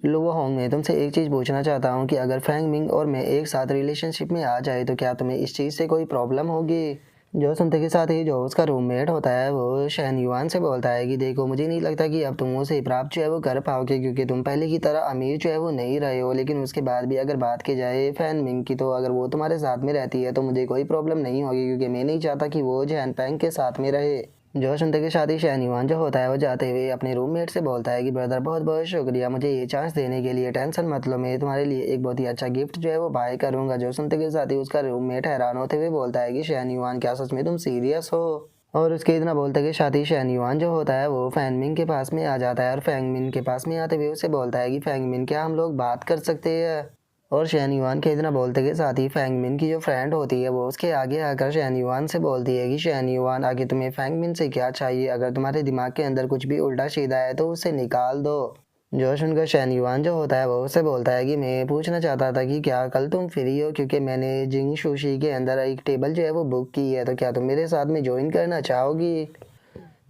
लो होंग, मैं तुमसे एक चीज़ पूछना चाहता हूँ कि अगर फैंग मिंग और मैं एक साथ रिलेशनशिप में आ जाए तो क्या तुम्हें इस चीज़ से कोई प्रॉब्लम होगी। जो सुनते के साथ ही जो उसका रूममेट होता है वो सैन युआन से बोलता है कि देखो, मुझे नहीं लगता कि अब तुम उसे प्राप्त जो है वो कर पाओगे, क्योंकि तुम पहले की तरह अमीर जो है वो नहीं रहे हो। लेकिन उसके बाद भी अगर बात की जाए फैंग मिंग की, तो अगर वो तुम्हारे साथ में रहती है तो मुझे कोई प्रॉब्लम नहीं होगी, क्योंकि मैं नहीं चाहता कि वो जैन पैंग के साथ में रहे। जो सुनते के साथ ही सैन युआन जो होता है वो जाते हुए अपने रूममेट से बोलता है कि ब्रदर, बहुत बहुत शुक्रिया मुझे ये चांस देने के लिए, टेंशन मत लो, मैं तुम्हारे लिए एक बहुत ही अच्छा गिफ्ट जो है वो बाय करूंगा। जो सुनते के साथ ही उसका रूममेट हैरान होते हुए बोलता है कि सैन युआन, क्या सच में तुम सीरियस हो। और उसके इतना बोलते कि साथ ही शैन युआन जो होता है वो फैंग मिन के पास में आ जाता है और फैंग मिन के पास में आते हुए उसे बोलता है कि फैंग मिन क्या हम लोग बात कर सकते हैं। और शैन युआन के इतना बोलते के साथ ही फैंग मिन की जो फ्रेंड होती है वो उसके आगे आकर शैन युआन से बोलती है कि शैन युआन आगे तुम्हें फैंग मिन से क्या चाहिए, अगर तुम्हारे दिमाग के अंदर कुछ भी उल्टा सीधा है तो उसे निकाल दो। जो सुनकर शैन युआन जो होता है वो उससे बोलता है कि मैं पूछना चाहता था कि क्या कल तुम फ्री हो, क्योंकि मैंने जिंग सुशी के अंदर एक टेबल जो है वो बुक की है, तो क्या तुम मेरे साथ में ज्वाइन करना चाहोगी।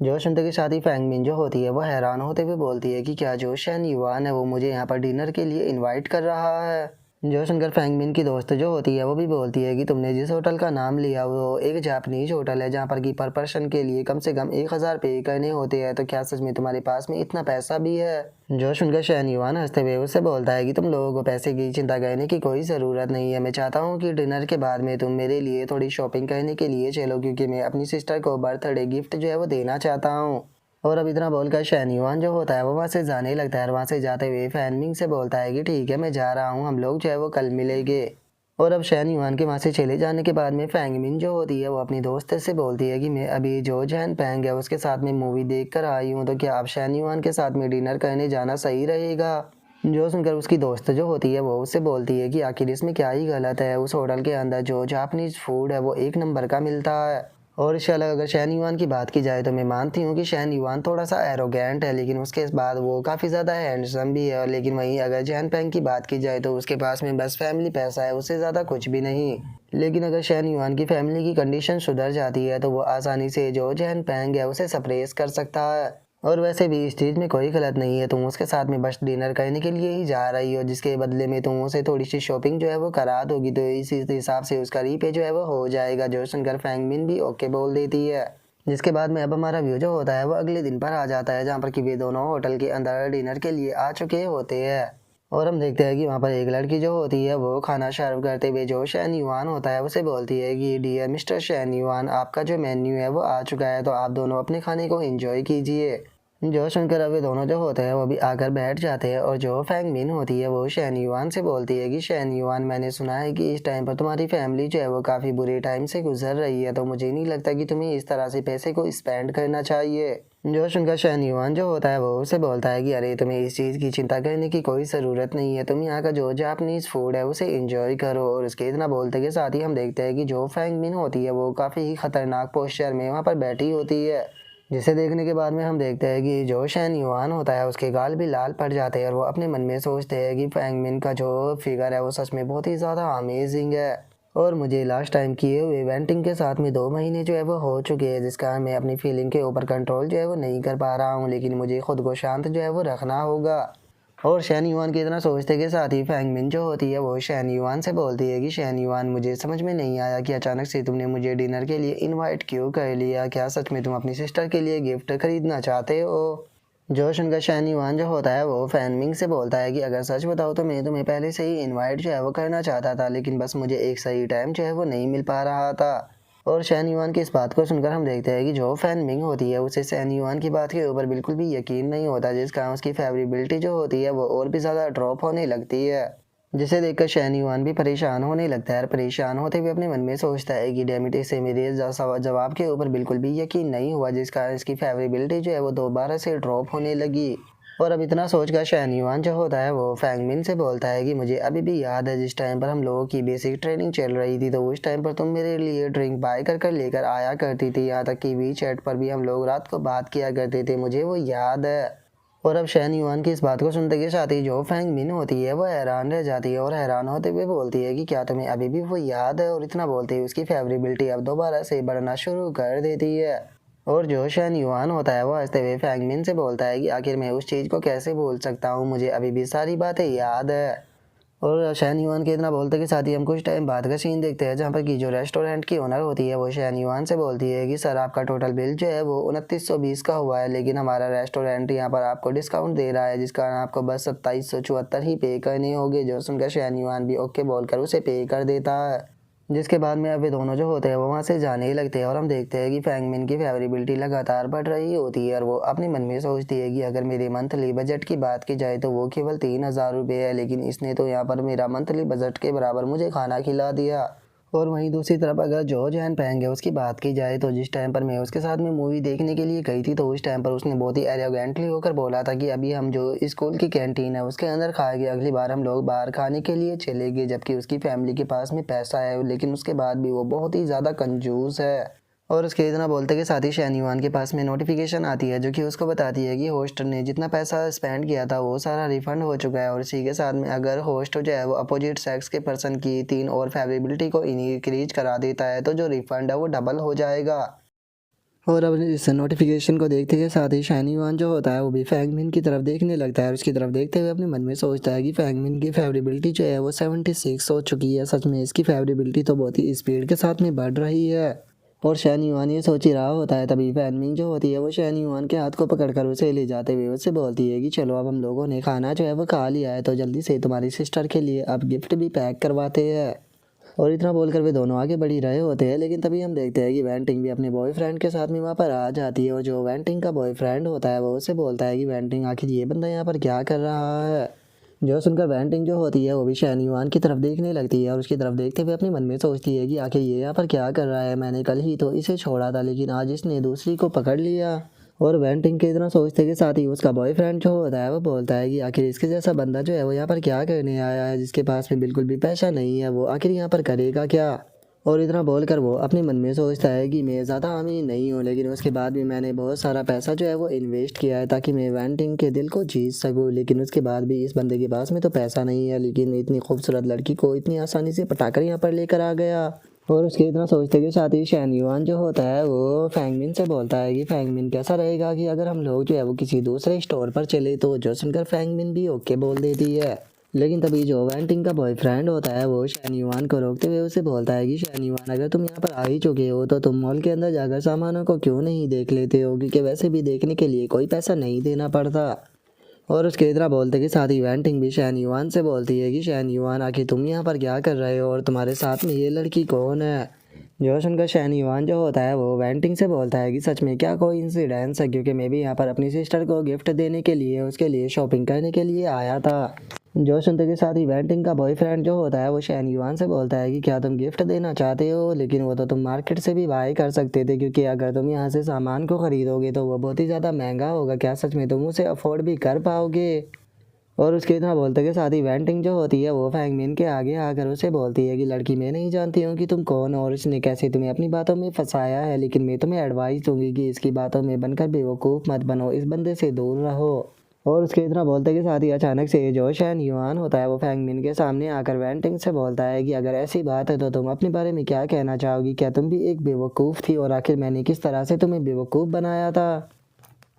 जो सुनते के साथ ही फैंग मिन जो होती है वो हैरान होते हुए बोलती है कि क्या जो शैन युआन है वो मुझे यहाँ पर डिनर के लिए इनवाइट कर रहा है। जो सुनकर फैंग मिन की दोस्त जो होती है वो भी बोलती है कि तुमने जिस होटल का नाम लिया वो एक जापानीज होटल है जहाँ पर कि पर पर्सन के लिए कम से कम 1000 पे करने होते हैं, तो क्या सच में तुम्हारे पास में इतना पैसा भी है। जो सुनकर शैन युआन हंसते हुए उससे बोलता है कि तुम लोगों को पैसे की चिंता करने की कोई ज़रूरत नहीं है, मैं चाहता हूँ कि डिनर के बाद में तुम मेरे लिए थोड़ी शॉपिंग करने के लिए चलो, क्योंकि मैं अपनी सिस्टर को बर्थडे गिफ्ट जो है वो देना चाहता हूँ। और अब इतना बोलकर शैन युआन जो होता है वो वहाँ से जाने लगता है और वहाँ से जाते हुए फैन मिंग से बोलता है कि ठीक है मैं जा रहा हूँ, हम लोग जो है वो कल मिलेंगे। और अब शैन युआन के वहाँ से चले जाने के बाद में फैंग मिन जो होती है वो अपनी दोस्त से बोलती है कि मैं अभी जो जैन पैंग है उसके साथ में मूवी देख कर आई हूँ, तो क्या आप शैन युआन के साथ में डिनर करने जाना सही रहेगा। जो सुनकर उसकी दोस्त जो होती है वो उससे बोलती है कि आखिर इसमें क्या ही गलत है, उस होटल के अंदर जो जापानीज फूड है वो एक नंबर का मिलता है। और इसके अलग अगर शैन युआन की बात की जाए तो मैं मानती हूँ कि शैन युआन थोड़ा सा एरोगेंट है, लेकिन उसके बाद वो काफ़ी ज़्यादा हैंडसम भी है। और लेकिन वहीं अगर जैन पैंग की बात की जाए तो उसके पास में बस फैमिली पैसा है, उससे ज़्यादा कुछ भी नहीं। लेकिन अगर शैन युआन की फैमिली की कंडीशन सुधर जाती है तो वो आसानी से जो जैन पैंग है उसे सप्रेस कर सकता है। और वैसे भी इस चीज़ में कोई गलत नहीं है, तुम उसके साथ में बस डिनर करने के लिए ही जा रही हो, जिसके बदले में तुम उसे थोड़ी सी शॉपिंग जो है वो करा दोगी, तो इसी हिसाब से उसका रीपे जो है वो हो जाएगा। जो सुनकर फैंग मिन भी ओके बोल देती है। जिसके बाद में अब हमारा व्यू जो होता है वो अगले दिन पर आ जाता है, जहाँ पर कि वे दोनों होटल के अंदर डिनर के लिए आ चुके होते हैं। और हम देखते हैं कि वहाँ पर एक लड़की जो होती है वो खाना सर्व करते हुए जो शैन युआन होता है उसे बोलती है कि डियर मिस्टर शैन युआन, आपका जो मेन्यू है वो आ चुका है, तो आप दोनों अपने खाने को एंजॉय कीजिए। जो सुनकर अब ये दोनों जो होते हैं वो भी आकर बैठ जाते हैं और जो फैंग मिन होती है वो शैन युआन से बोलती है कि शैन युआन, मैंने सुना है कि इस टाइम पर तुम्हारी फैमिली जो है वो काफ़ी बुरे टाइम से गुजर रही है, तो मुझे नहीं लगता कि तुम्हें इस तरह से पैसे को स्पेंड करना चाहिए। जो सुनकर शैन युआन जो होता है वो उसे बोलता है कि अरे तुम्हें इस चीज़ की चिंता करने की कोई ज़रूरत नहीं है, तुम यहाँ का जो जापानीज़ फूड है उसे एंजॉय करो। और उसके इतना बोलते के साथ ही हम देखते हैं कि जो फैंग मिन होती है वो काफ़ी ही खतरनाक पोस्चर में वहाँ पर बैठी होती है, जिसे देखने के बाद में हम देखते हैं कि जो शैन युआन होता है उसके गाल भी लाल पड़ जाते हैं और वो अपने मन में सोचते हैं कि फैंग मिन का जो फिगर है वो सच में बहुत ही ज़्यादा अमेजिंग है। और मुझे लास्ट टाइम किए हुए इवेंटिंग के साथ में 2 महीने जो है वो हो चुके हैं, जिस कारण मैं अपनी फीलिंग के ऊपर कंट्रोल जो है वो नहीं कर पा रहा हूँ, लेकिन मुझे खुद को शांत जो है वो रखना होगा। और शैन युआन की इतना सोचते के साथ ही फैंग मिन जो होती है वो शैन युआन से बोलती है कि शैन युआन, मुझे समझ में नहीं आया कि अचानक से तुमने मुझे डिनर के लिए इनवाइट क्यों कर लिया, क्या सच में तुम अपनी सिस्टर के लिए गिफ्ट खरीदना चाहते हो। जो सुनकर शैन युआन जो होता है वो फैंग मिन से बोलता है कि अगर सच बताओ तो मैं तुम्हें पहले से ही इनवाइट जो है वो करना चाहता था, लेकिन बस मुझे एक सही टाइम जो है वो नहीं मिल पा रहा था। और शैन युआन की इस बात को सुनकर हम देखते हैं कि जो फैंग मिन होती है उसे शैन युआन की बात के ऊपर बिल्कुल भी यकीन नहीं होता, जिस कारण उसकी फेवरेबिलिटी जो होती है वो और भी ज़्यादा ड्रॉप होने लगती है। जिसे देखकर शैन युआन भी परेशान होने लगता है और परेशान होते हुए अपने मन में सोचता है कि डैम इट, इसे मेरे जवाब के ऊपर बिल्कुल भी यकीन नहीं हुआ, जिस कारण इसकी फेवरेबिलिटी जो है वो दोबारा से ड्रॉप होने लगी। और अब इतना सोचकर शैन युआन जो होता है वो फैंग मिन से बोलता है कि मुझे अभी भी याद है जिस टाइम पर हम लोगों की बेसिक ट्रेनिंग चल रही थी, तो उस टाइम पर तुम मेरे लिए ड्रिंक बाय कर कर लेकर आया करती थी, यहाँ तक कि वी चैट पर भी हम लोग रात को बात किया करते थे, मुझे वो याद है। और अब शैन युआन की इस बात को सुनते के साथ ही जो फैंग मिन होती है वो हैरान रह जाती है और हैरान होते हुए बोलती है कि क्या तुम्हें अभी भी वो याद है। और इतना बोलते ही उसकी फेवरेबिलिटी अब दोबारा से बढ़ना शुरू कर देती है। और जो शैन युआन होता है वो हंसते हुए फैंग मिन से बोलता है कि आखिर मैं उस चीज़ को कैसे भूल सकता हूँ, मुझे अभी भी सारी बातें याद है। और शैन युआन के इतना बोलते के साथ ही हम कुछ टाइम बाद का सीन देखते हैं, जहाँ पर कि जो रेस्टोरेंट की ओनर होती है वो शैन युआन से बोलती है कि सर आपका टोटल बिल जो है वो 2920 का हुआ है, लेकिन हमारा रेस्टोरेंट यहाँ पर आपको डिस्काउंट दे रहा है, जिस कारण आपको बस 2774 ही पे करने होंगे। जो सुनकर शैन युआन भी ओके बोलकर उसे पे कर देता है। जिसके बाद में अब ये दोनों जो होते हैं वो वहाँ से जाने ही लगते हैं और हम देखते हैं कि फैंग मिन की फेवरेबिलिटी लगातार बढ़ रही होती है और वो अपने मन में सोचती है कि अगर मेरे मंथली बजट की बात की जाए तो वो केवल 3000 रुपये है, लेकिन इसने तो यहाँ पर मेरा मंथली बजट के बराबर मुझे खाना खिला दिया। और वहीं दूसरी तरफ अगर जो जैन पेंग है उसकी बात की जाए तो जिस टाइम पर मैं उसके साथ में मूवी देखने के लिए गई थी तो उस टाइम पर उसने बहुत ही एरोगेंटली होकर बोला था कि अभी हम जो स्कूल की कैंटीन है उसके अंदर खाएंगे, अगली बार हम लोग बाहर खाने के लिए चलेंगे, जबकि उसकी फैमिली के पास में पैसा है लेकिन उसके बाद भी वो बहुत ही ज़्यादा कंजूस है। और उसके इतना बोलते के साथ ही शैन युआन के पास में नोटिफिकेशन आती है जो कि उसको बताती है कि होस्ट ने जितना पैसा स्पेंड किया था वो सारा रिफंड हो चुका है। और इसी के साथ में अगर होस्ट जो है वो अपोजिट सेक्स के पर्सन की 3 और फेवरेबिलिटी को इंक्रीज करा देता है तो जो रिफंड है वो डबल हो जाएगा। और अब इस नोटिफिकेशन को देखते के साथ ही शैन युआन जो होता है वो भी फैंगमिन की तरफ देखने लगता है और उसकी तरफ देखते हुए अपने मन में सोचता है कि फैंगमिन की फेवरेबिलिटी जो है वो 76 हो चुकी है। सच में इसकी फेवरेबिलिटी तो बहुत ही स्पीड के साथ में बढ़ रही है। और शैन युआन ये सोच ही रहा होता है तभी फैनमिंग जो होती है वो शैन युआन के हाथ को पकड़कर उसे ले जाते हुए उससे बोलती है कि चलो अब हम लोगों ने खाना जो है वो खा लिया है तो जल्दी से तुम्हारी सिस्टर के लिए अब गिफ्ट भी पैक करवाते हैं। और इतना बोलकर वे दोनों आगे बढ़ ही रहे होते हैं लेकिन तभी हम देखते हैं कि वेंटिंग भी अपने बॉयफ्रेंड के साथ में वहाँ पर आ जाती है। और जो वेंटिंग का बॉयफ्रेंड होता है वो उसे बोलता है कि वेंटिंग आखिर ये बंदा यहाँ पर क्या कर रहा है। जो सुनकर वेंटिंग जो होती है वो भी शैन युआन की तरफ देखने लगती है और उसकी तरफ देखते हुए अपने मन में सोचती है कि आखिर ये यहाँ पर क्या कर रहा है, मैंने कल ही तो इसे छोड़ा था लेकिन आज इसने दूसरी को पकड़ लिया। और वेंटिंग के इतना सोचते के साथ ही उसका बॉयफ्रेंड जो होता है वो बोलता है कि आखिर इसके जैसा बंदा जो है वो यहाँ पर क्या करने आया है, जिसके पास में बिल्कुल भी पैसा नहीं है, वो आखिर यहाँ पर करेगा क्या। और इतना बोलकर वो अपने मन में सोचता है कि मैं ज़्यादा अमीर नहीं हूँ लेकिन उसके बाद भी मैंने बहुत सारा पैसा जो है वो इन्वेस्ट किया है ताकि मैं वेंटिंग के दिल को जीत सकूँ, लेकिन उसके बाद भी इस बंदे के पास में तो पैसा नहीं है लेकिन इतनी खूबसूरत लड़की को इतनी आसानी से पटाकर यहाँ पर लेकर आ गया। और उसके इतना सोचते के साथ ही शैन युआन जो होता है वो फैंगमिन से बोलता है कि फैंगमिन कैसा रहेगा कि अगर हम लोग जो है वो किसी दूसरे स्टोर पर चले, तो जो सुनकर फैंगमिन भी ओके बोल देती है। लेकिन तभी जो वेंटिंग का बॉयफ्रेंड होता है वो शैन युआन को रोकते हुए उसे बोलता है कि शैन युआन अगर तुम यहाँ पर आ ही चुके हो तो तुम मॉल के अंदर जाकर सामानों को क्यों नहीं देख लेते हो, क्योंकि वैसे भी देखने के लिए कोई पैसा नहीं देना पड़ता। और उसके इतना बोलते के साथ ही वेंटिंग भी शैन युआन से बोलती है कि शैन युआन आखिर तुम यहाँ पर क्या कर रहे हो और तुम्हारे साथ में ये लड़की कौन है। जो सुनकर शैन युआन जो होता है वो वेंटिंग से बोलता है कि सच में क्या कोई इंसिडेंस है, क्योंकि मैं भी यहाँ पर अपनी सिस्टर को गिफ्ट देने के लिए उसके लिए शॉपिंग करने के लिए आया था। जो सुनते के साथ ही वेंटिंग का बॉयफ्रेंड जो होता है वो शैन युआन से बोलता है कि क्या तुम गिफ्ट देना चाहते हो, लेकिन वो तो तुम मार्केट से भी बाय कर सकते थे, क्योंकि अगर तुम यहाँ से सामान को ख़रीदोगे तो वो बहुत ही ज़्यादा महंगा होगा, क्या सच में तुम उसे अफोर्ड भी कर पाओगे। और उसके इतना बोलते के साथ ही वेंटिंग जो होती है वो फैंगमिन के आगे आकर उसे बोलती है कि लड़की मैं नहीं जानती हूँ कि तुम कौन हो और इसने कैसे तुम्हें अपनी बातों में फंसाया है, लेकिन मैं तुम्हें एडवाइस दूंगी कि इसकी बातों में बनकर बेवकूफ़ मत बनो, इस बंदे से दूर रहो। और उसके इतना बोलते के साथ ही अचानक से जो शैन युआन होता है वो फैंगमिन के सामने आकर वेंटिंग से बोलता है कि अगर ऐसी बात है तो तुम अपने बारे में क्या कहना चाहोगी, क्या तुम भी एक बेवकूफ़ थी और आखिर मैंने किस तरह से तुम्हें बेवकूफ़ बनाया था।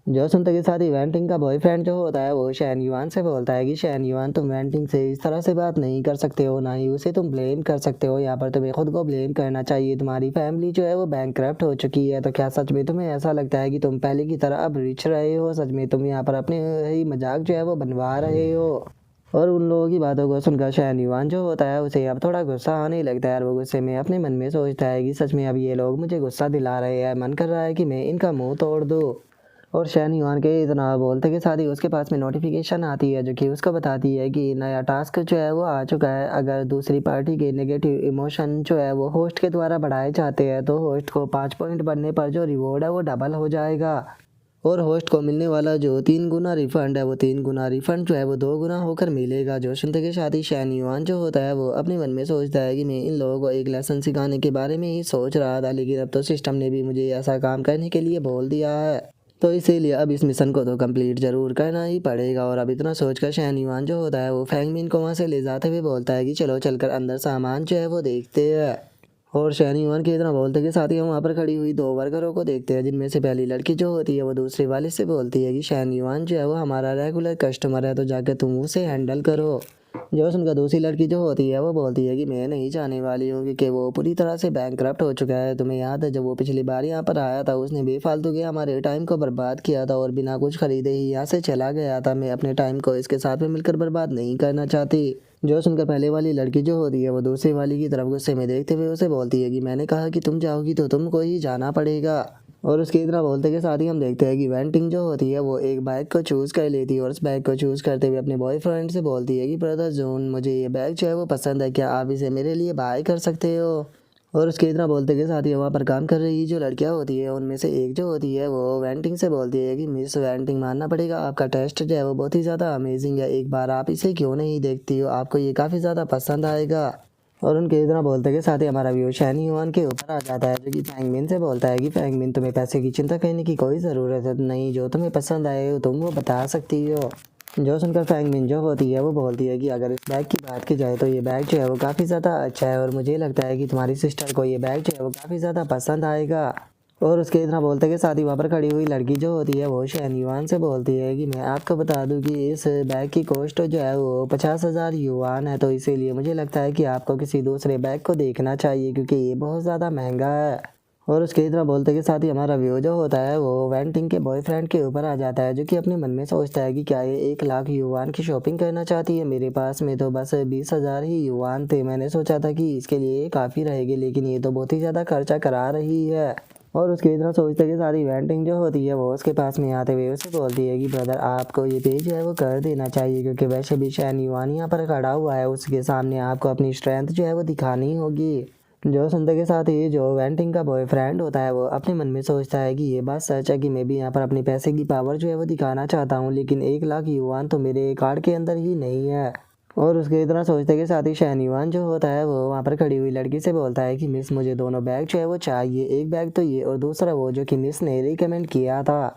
जो सुनते के साथ ही वेंटिंग का बॉयफ्रेंड जो होता है वो शैन युआन से बोलता है कि शैन युआन तुम वेंटिंग से इस तरह से बात नहीं कर सकते हो, ना ही उसे तुम ब्लेम कर सकते हो, यहाँ पर तुम्हें खुद को ब्लेम करना चाहिए। तुम्हारी फैमिली जो है वो बैंकक्रप्ट हो चुकी है, तो क्या सच में तुम्हें ऐसा लगता है कि तुम पहले की तरह अब रिच रहे हो, सच में तुम यहाँ पर अपने ही मजाक जो है वो बनवा रहे हो। और उन लोगों की बातों को सुनकर शैन युआन जो होता है उसे अब थोड़ा गुस्सा आने लगता है और वो गुस्से में अपने मन में सोचता है कि सच में अब ये लोग मुझे गुस्सा दिला रहे हैं, मन कर रहा है कि मैं इनका मुंह तोड़ दूँ। और शैन युआन के इतना बोलते के साथ ही उसके पास में नोटिफिकेशन आती है जो कि उसको बताती है कि नया टास्क जो है वो आ चुका है। अगर दूसरी पार्टी के नेगेटिव इमोशन जो है वो होस्ट के द्वारा बढ़ाए जाते हैं तो होस्ट को 5 पॉइंट बढ़ने पर जो रिवॉर्ड है वो डबल हो जाएगा। और होस्ट को मिलने वाला जो 3 गुना रिफंड है वो 3 गुना रिफंड जो है वो 2 गुना होकर मिलेगा। जो सुनते के साथ ही शैन युआन जो होता है वो अपने मन में सोचता है कि मैं इन लोगों को एक लेसन सिखाने के बारे में ही सोच रहा था, लेकिन अब तो सिस्टम ने भी मुझे ऐसा काम करने के लिए बोल दिया है, तो इसीलिए अब इस मिशन को तो कंप्लीट जरूर करना ही पड़ेगा। और अब इतना सोचकर शैन युआन जो होता है वो फैंगमिन को वहाँ से ले जाते हुए बोलता है कि चलो चलकर अंदर सामान जो है वो देखते हैं। और शैन युआन के इतना बोलते के साथ ही हम वहाँ पर खड़ी हुई 2 वर्करों को देखते हैं, जिनमें से पहली लड़की जो होती है वो दूसरे वाले से बोलती है कि शैन युआन जो है वो हमारा रेगुलर कस्टमर है, तो जाकर तुम उसे हैंडल करो। जो सुनकर दूसरी लड़की जो होती है वो बोलती है कि मैं नहीं जाने वाली हूँ, क्योंकि वो पूरी तरह से बैंकक्रप्ट हो चुका है। तुम्हें याद है जब वो पिछली बार यहाँ पर आया था उसने बेफालतू के हमारे टाइम को बर्बाद किया था और बिना कुछ खरीदे ही यहाँ से चला गया था। मैं अपने टाइम को इसके साथ में मिलकर बर्बाद नहीं करना चाहती। जो सुनकर पहले वाली लड़की जो होती है वो दूसरी वाली की तरफ गुस्से में देखते हुए उसे बोलती है कि मैंने कहा कि तुम जाओगी तो तुमको ही जाना पड़ेगा। और उसके इतना बोलते के साथ ही हम देखते हैं कि वेंटिंग जो होती है वो एक बैग को चूज़ कर लेती है और उस बैग को चूज़ करते हुए अपने बॉयफ्रेंड से बोलती है कि ब्रदर जोन मुझे ये बैग जो है वो पसंद है, क्या आप इसे मेरे लिए बाय कर सकते हो। और उसके इतना बोलते के साथ ही वहाँ पर काम कर रही जो लड़कियाँ होती है उनमें से एक जो होती है वो वेंटिंग से बोलती है कि मिस वेंटिंग मानना पड़ेगा, आपका टेस्ट जो है वो बहुत ही ज़्यादा अमेजिंग है, एक बार आप इसे क्यों नहीं देखती हो, आपको ये काफ़ी ज़्यादा पसंद आएगा। और उनके इतना बोलते के साथ ही हमारा व्यू शैनी युआन के ऊपर आ जाता है जो कि फैंगमिन से बोलता है कि फैंगमिन तुम्हें पैसे की चिंता करने की कोई ज़रूरत है नहीं, जो तुम्हें पसंद आए तुम वो बता सकती हो। जो सुनकर फैंगमिन जो होती है वो बोलती है कि अगर इस बैग की बात की जाए तो ये बैग जो है वो काफ़ी ज़्यादा अच्छा है और मुझे लगता है कि तुम्हारी सिस्टर को ये बैग जो है वो काफ़ी ज़्यादा पसंद आएगा। और उसके इतना बोलते के साथ ही वहाँ पर खड़ी हुई लड़की जो होती है वो शैन युआन से बोलती है कि मैं आपको बता दूं कि इस बैग की कॉस्ट जो है वो 50,000 युआन है, तो इसीलिए मुझे लगता है कि आपको किसी दूसरे बैग को देखना चाहिए क्योंकि ये बहुत ज़्यादा महंगा है। और उसके इतना बोलते के साथ ही हमारा व्यू जो होता है वो वेंटिंग के बॉयफ्रेंड के ऊपर आ जाता है जो कि अपने मन में सोचता है कि क्या ये 1 लाख युआन की शॉपिंग करना चाहती है, मेरे पास में तो बस 20,000 ही युआन थे, मैंने सोचा था कि इसके लिए काफ़ी रहेगी लेकिन ये तो बहुत ही ज़्यादा खर्चा करा रही है। और उसके इतना सोचते के साथ ही वेंटिंग जो होती है वो उसके पास में आते हुए उसे बोलती है कि ब्रदर आपको ये पे जो है वो कर देना चाहिए क्योंकि वैसे भी शैन युआन यहाँ पर खड़ा हुआ है, उसके सामने आपको अपनी स्ट्रेंथ जो है वो दिखानी होगी। जो सुनते के साथ ही जो वेंटिंग का बॉयफ्रेंड होता है वो अपने मन में सोचता है कि ये बात सच है कि मैं भी यहाँ पर अपने पैसे की पावर जो है वो दिखाना चाहता हूँ लेकिन 1 लाख युआन तो मेरे कार्ड के अंदर ही नहीं है। और उसके इतना सोचते के साथ ही शैन युआन जो होता है वो वहाँ पर खड़ी हुई लड़की से बोलता है कि मिस मुझे दोनों बैग जो है वो चाहिए, एक बैग तो ये और दूसरा वो जो कि मिस ने रिकमेंड किया था।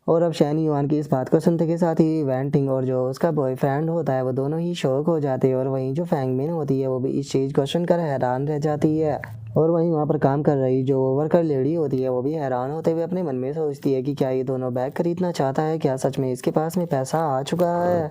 और अब शैन युआन की इस बात को सुनते के साथ ही वेंटिंग और जो उसका बॉयफ्रेंड होता है वो दोनों ही शॉक हो जाते हैं और वहीं जो फैंगमिन होती है वो भी इस चीज़ को सुनकर हैरान रह जाती है। और वहीं वहाँ पर काम कर रही जो वर्कर लेडी होती है वो भी हैरान होते हुए अपने मन में सोचती है कि क्या ये दोनों बैग खरीदना चाहता है, क्या सच में इसके पास में पैसा आ चुका है।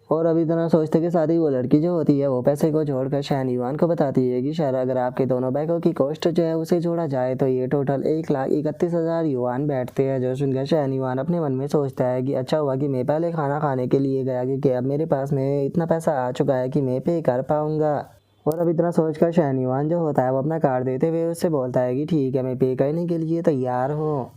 और अभी इतना सोचते के साथ ही वो लड़की जो होती है वो पैसे को जोड़कर शैन युआन को बताती है कि शायद अगर आपके दोनों बैगों की कॉस्ट जो है उसे जोड़ा जाए तो ये टोटल 1,31,000 युआन बैठते हैं। जो सुनकर शैन युआन अपने मन में सोचता है कि अच्छा हुआ कि मैं पहले खाना खाने के लिए गया क्योंकि अब मेरे पास में इतना पैसा आ चुका है कि मैं पे कर पाऊंगा। और अब इतना सोचकर शैन युआन जो होता है वो अपना कार्ड देते हुए उससे बोलता है कि ठीक है मैं पे करने के लिए तैयार हूँ।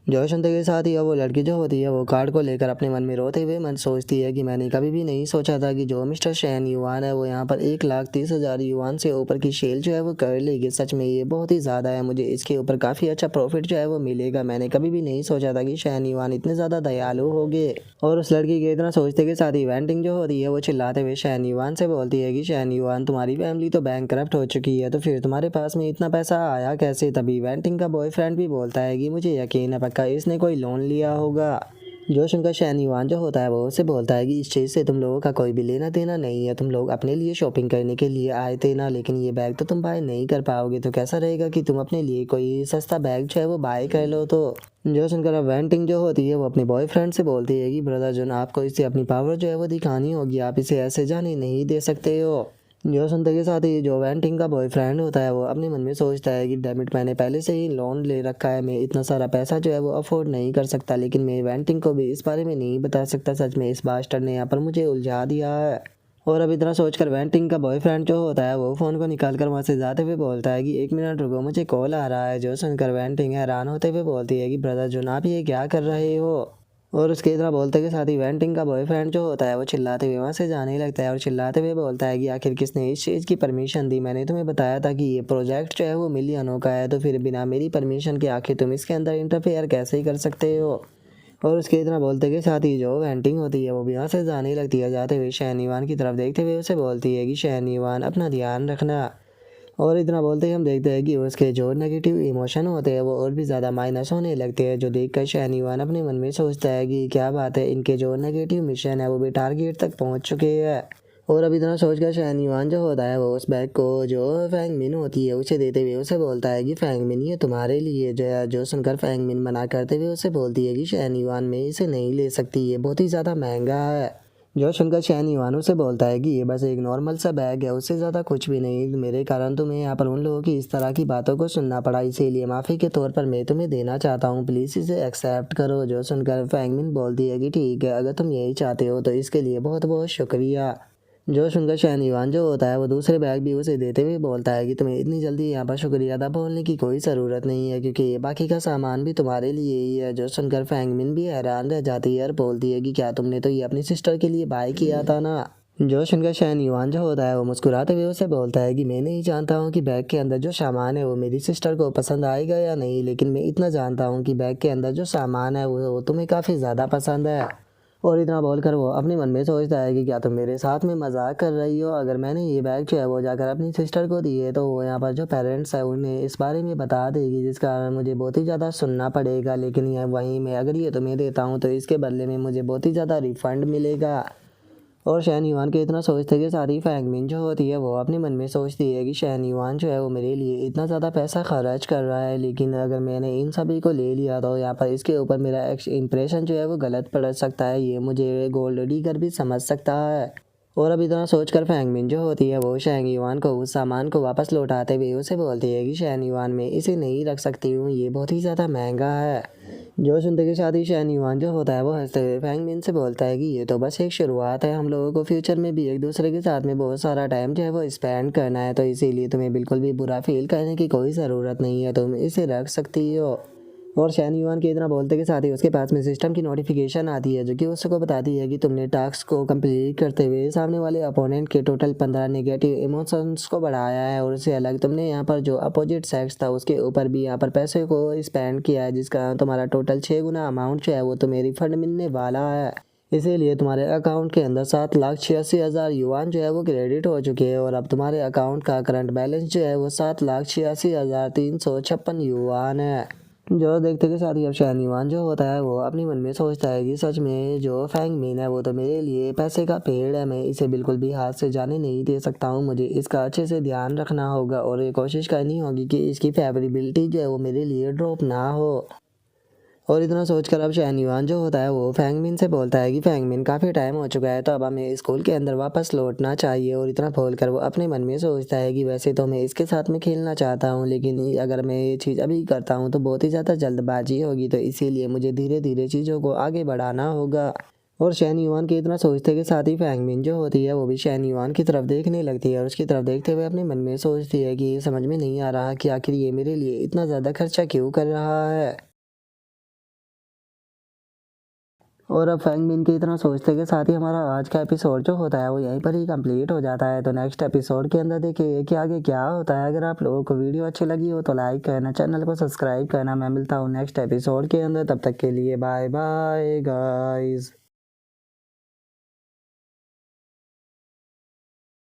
जो सुनते के साथ ही वो लड़की जो होती है वो कार्ड को लेकर अपने मन में रोते हुए मन सोचती है कि मैंने कभी भी नहीं सोचा था कि जो मिस्टर शैन युआन है वो यहाँ पर 1,30,000 युआन से ऊपर की सेल जो है वो कर लेगी, सच में ये बहुत ही ज़्यादा है, मुझे इसके ऊपर काफ़ी अच्छा प्रॉफिट जो है वो मिलेगा, मैंने कभी भी नहीं सोचा था कि शैन युआन इतने ज़्यादा दयालु होंगे। और उस लड़की के इतना सोचते के साथ ही वेंटिंग जो होती है वो चिल्लाते हुए शैन युआन से बोलती है कि शैन युआन तुम्हारी फैमिली तो बैंकरप्ट हो चुकी है तो फिर तुम्हारे पास में इतना पैसा आया कैसे। तभी वेंटिंग का बॉयफ्रेंड भी बोलता है कि मुझे यकीन है पक्का इसने कोई लोन लिया होगा। जो सुनकर शैन युआन जो होता है वो उससे बोलता है कि इस चीज़ से तुम लोगों का कोई भी लेना देना नहीं है, तुम लोग अपने लिए शॉपिंग करने के लिए आए थे ना, लेकिन ये बैग तो तुम बाय नहीं कर पाओगे तो कैसा रहेगा कि तुम अपने लिए कोई सस्ता बैग जो है वो बाय कर लो। तो जो सुनकर अब वेंटिंग जो होती है वो अपने बॉयफ्रेंड से बोलती है कि ब्रदर जोन आपको इससे अपनी पावर जो है वो दिखानी होगी, आप इसे ऐसे जाने नहीं दे सकते हो। जो सुनते के साथ ही जो वेंटिंग का बॉयफ्रेंड होता है वो अपने मन में सोचता है कि डैमिट मैंने पहले से ही लोन ले रखा है, मैं इतना सारा पैसा जो है वो अफोर्ड नहीं कर सकता, लेकिन मैं वेंटिंग को भी इस बारे में नहीं बता सकता, सच में इस बास्टर ने यहाँ पर मुझे उलझा दिया है। और अब इतना सोचकर वेंटिंग का बॉयफ्रेंड जो होता है वो फ़ोन को निकाल कर वहाँ से जाते हुए बोलता है कि 1 मिनट रुको मुझे कॉल आ रहा है। जो सुनकर वेंटिंग हैरान होते हुए बोलती है कि ब्रदर जोन आप ये क्या कर रहे हो। और उसके इतना बोलते के साथ ही वेंटिंग का बॉयफ्रेंड जो होता है वो चिल्लाते हुए वहाँ से जाने लगता है और चिल्लाते हुए बोलता है कि आखिर किसने इस चीज़ की परमिशन दी, मैंने तुम्हें बताया था कि ये प्रोजेक्ट जो है वो मिलियनों का है तो फिर बिना मेरी परमिशन के आखिर तुम इसके अंदर इंटरफेयर कैसे ही कर सकते हो। और उसके इतना बोलते के साथ ही जो वेंटिंग होती है वो भी यहाँ से जाने लगती है, जाते हुए शैन युआन की तरफ देखते हुए उसे बोलती है कि शैन युआन अपना ध्यान रखना। और इतना बोलते ही हम देखते हैं कि उसके जो नेगेटिव इमोशन होते हैं वो और भी ज़्यादा माइनस होने लगते हैं, जो देखकर शैन युआन अपने मन में सोचता है कि क्या बात है, इनके जो नेगेटिव मिशन है वो भी टारगेट तक पहुंच चुके हैं। और अब इतना सोचकर शैन युआन जो होता है वो उस बैग को जो फैंगमिन होती है उसे देते हुए उसे बोलता है कि फैंगमिन ये तुम्हारे लिए जो है। जो सुनकर फैंगमिन मना करते हुए उसे बोलती है कि शैन युआन में इसे नहीं ले सकती, ये बहुत ही ज़्यादा महंगा है। जो सुनकर शैन युआन से बोलता है कि ये बस एक नॉर्मल सा बैग है, उससे ज़्यादा कुछ भी नहीं, मेरे कारण तुम्हें यहाँ पर उन लोगों की इस तरह की बातों को सुनना पड़ा, इसीलिए माफ़ी के तौर पर मैं तुम्हें देना चाहता हूँ, प्लीज़ इसे एक्सेप्ट करो। जो सुनकर फैंगमिन बोलती है कि ठीक है, अगर तुम यही चाहते हो तो इसके लिए बहुत बहुत शुक्रिया। जो सुनकर शैन युआन जो होता है वो दूसरे बैग भी उसे देते हुए बोलता है कि तुम्हें इतनी जल्दी यहाँ पर शुक्रिया अदा बोलने की कोई ज़रूरत नहीं है क्योंकि ये बाकी का सामान भी तुम्हारे लिए ही है। जो सुनकर फैंगमिन भी हैरान रह जाती है और बोलती है कि क्या तुमने तो ये अपनी सिस्टर के लिए बाय किया था ना। जो सुनकर शैन युआन जो होता है वो मुस्कुराते हुए उसे बोलता है कि मैं नहीं जानता हूँ कि बैग के अंदर जो सामान है वो मेरी सिस्टर को पसंद आएगा या नहीं, लेकिन मैं इतना जानता हूँ कि बैग के अंदर जो सामान है वो तुम्हें काफ़ी ज़्यादा पसंद है। और इतना बोलकर वो अपने मन में सोचता है कि क्या तुम मेरे साथ में मजाक कर रही हो, अगर मैंने ये बैग जो है वो जाकर अपनी सिस्टर को दिए तो वो यहाँ पर जो पेरेंट्स है उन्हें इस बारे में बता देगी, जिस कारण मुझे बहुत ही ज़्यादा सुनना पड़ेगा। लेकिन यह वहीं मैं अगर ये तुम्हें देता हूँ तो इसके बदले में मुझे बहुत ही ज़्यादा रिफंड मिलेगा। और शैन युआन के इतना सोचते कि सारी फैंगमिन जो होती है वो अपने मन में सोचती है कि शैन युआन जो है वो मेरे लिए इतना ज़्यादा पैसा खर्च कर रहा है, लेकिन अगर मैंने इन सभी को ले लिया तो यहाँ पर इसके ऊपर मेरा इंप्रेशन जो है वो गलत पड़ सकता है, ये मुझे गोल्ड डीगर भी समझ सकता है। और अब इतना सोचकर फैंगमिन जो होती है वो शैन युआन को उस सामान को वापस लौटाते हुए उसे बोलती है कि शैन युआन में इसे नहीं रख सकती हूँ, ये बहुत ही ज़्यादा महंगा है। जो सुनते के साथ ही शैन युआन जो होता है वो हंसते हुए फैंगमिन से बोलता है कि ये तो बस एक शुरुआत है, हम लोगों को फ्यूचर में भी एक दूसरे के साथ में बहुत सारा टाइम जो है वो स्पेंड करना है, तो इसीलिए तुम्हें बिल्कुल भी बुरा फील करने की कोई ज़रूरत नहीं है, तुम इसे रख सकती हो। और शैन युआन के इतना बोलते के साथ ही उसके पास में सिस्टम की नोटिफिकेशन आती है जो कि उसको बताती है कि तुमने टास्क को कंप्लीट करते हुए सामने वाले अपोनेंट के टोटल 15 नेगेटिव इमोशंस को बढ़ाया है, और उससे अलग तुमने यहाँ पर जो अपोजिट सेक्स था उसके ऊपर भी यहाँ पर पैसे को स्पेंड किया है, जिसका तुम्हारा टोटल 6 गुना अमाउंट जो है वो तुम्हें रिफंड मिलने वाला है। इसीलिए तुम्हारे अकाउंट के अंदर 7,86,000 युआन जो है वो क्रेडिट हो चुके हैं, और अब तुम्हारे अकाउंट का करंट बैलेंस जो है वो 7,86,356 युआन है। जो देखते के साथ ही अब शैन युआन जो होता है वो अपने मन में सोचता है कि सच में जो फैंगमिन है वो तो मेरे लिए पैसे का पेड़ है, मैं इसे बिल्कुल भी हाथ से जाने नहीं दे सकता हूँ, मुझे इसका अच्छे से ध्यान रखना होगा और ये कोशिश करनी होगी कि इसकी फेवरेबिलिटी जो है वो मेरे लिए ड्रॉप ना हो। और इतना सोचकर अब शैन युआन जो होता है वो फैंगमिन से बोलता है कि फैंगमिन काफ़ी टाइम हो चुका है तो अब हमें स्कूल के अंदर वापस लौटना चाहिए। और इतना बोलकर वो अपने मन में सोचता है कि वैसे तो मैं इसके साथ में खेलना चाहता हूँ, लेकिन अगर मैं ये चीज़ अभी करता हूँ तो बहुत ही ज़्यादा जल्दबाजी होगी, तो इसीलिए मुझे धीरे धीरे चीज़ों को आगे बढ़ाना होगा। और शैन युआन के इतना सोचते के साथ ही फैंगमिन जो होती है वो भी शैन युआन की तरफ देखने लगती है, और उसकी तरफ देखते हुए अपने मन में सोचती है कि ये समझ में नहीं आ रहा कि आखिर ये मेरे लिए इतना ज़्यादा खर्चा क्यों कर रहा है। और अब फैंगमिन के इतना सोचते के साथ ही हमारा आज का एपिसोड जो होता है वो यहीं पर ही कंप्लीट हो जाता है। तो नेक्स्ट एपिसोड के अंदर देखिए कि आगे क्या होता है। अगर आप लोगों को वीडियो अच्छी लगी हो तो लाइक करना, चैनल को सब्सक्राइब करना। मैं मिलता हूँ नेक्स्ट एपिसोड के अंदर, तब तक के लिए बाय बाय गाइस।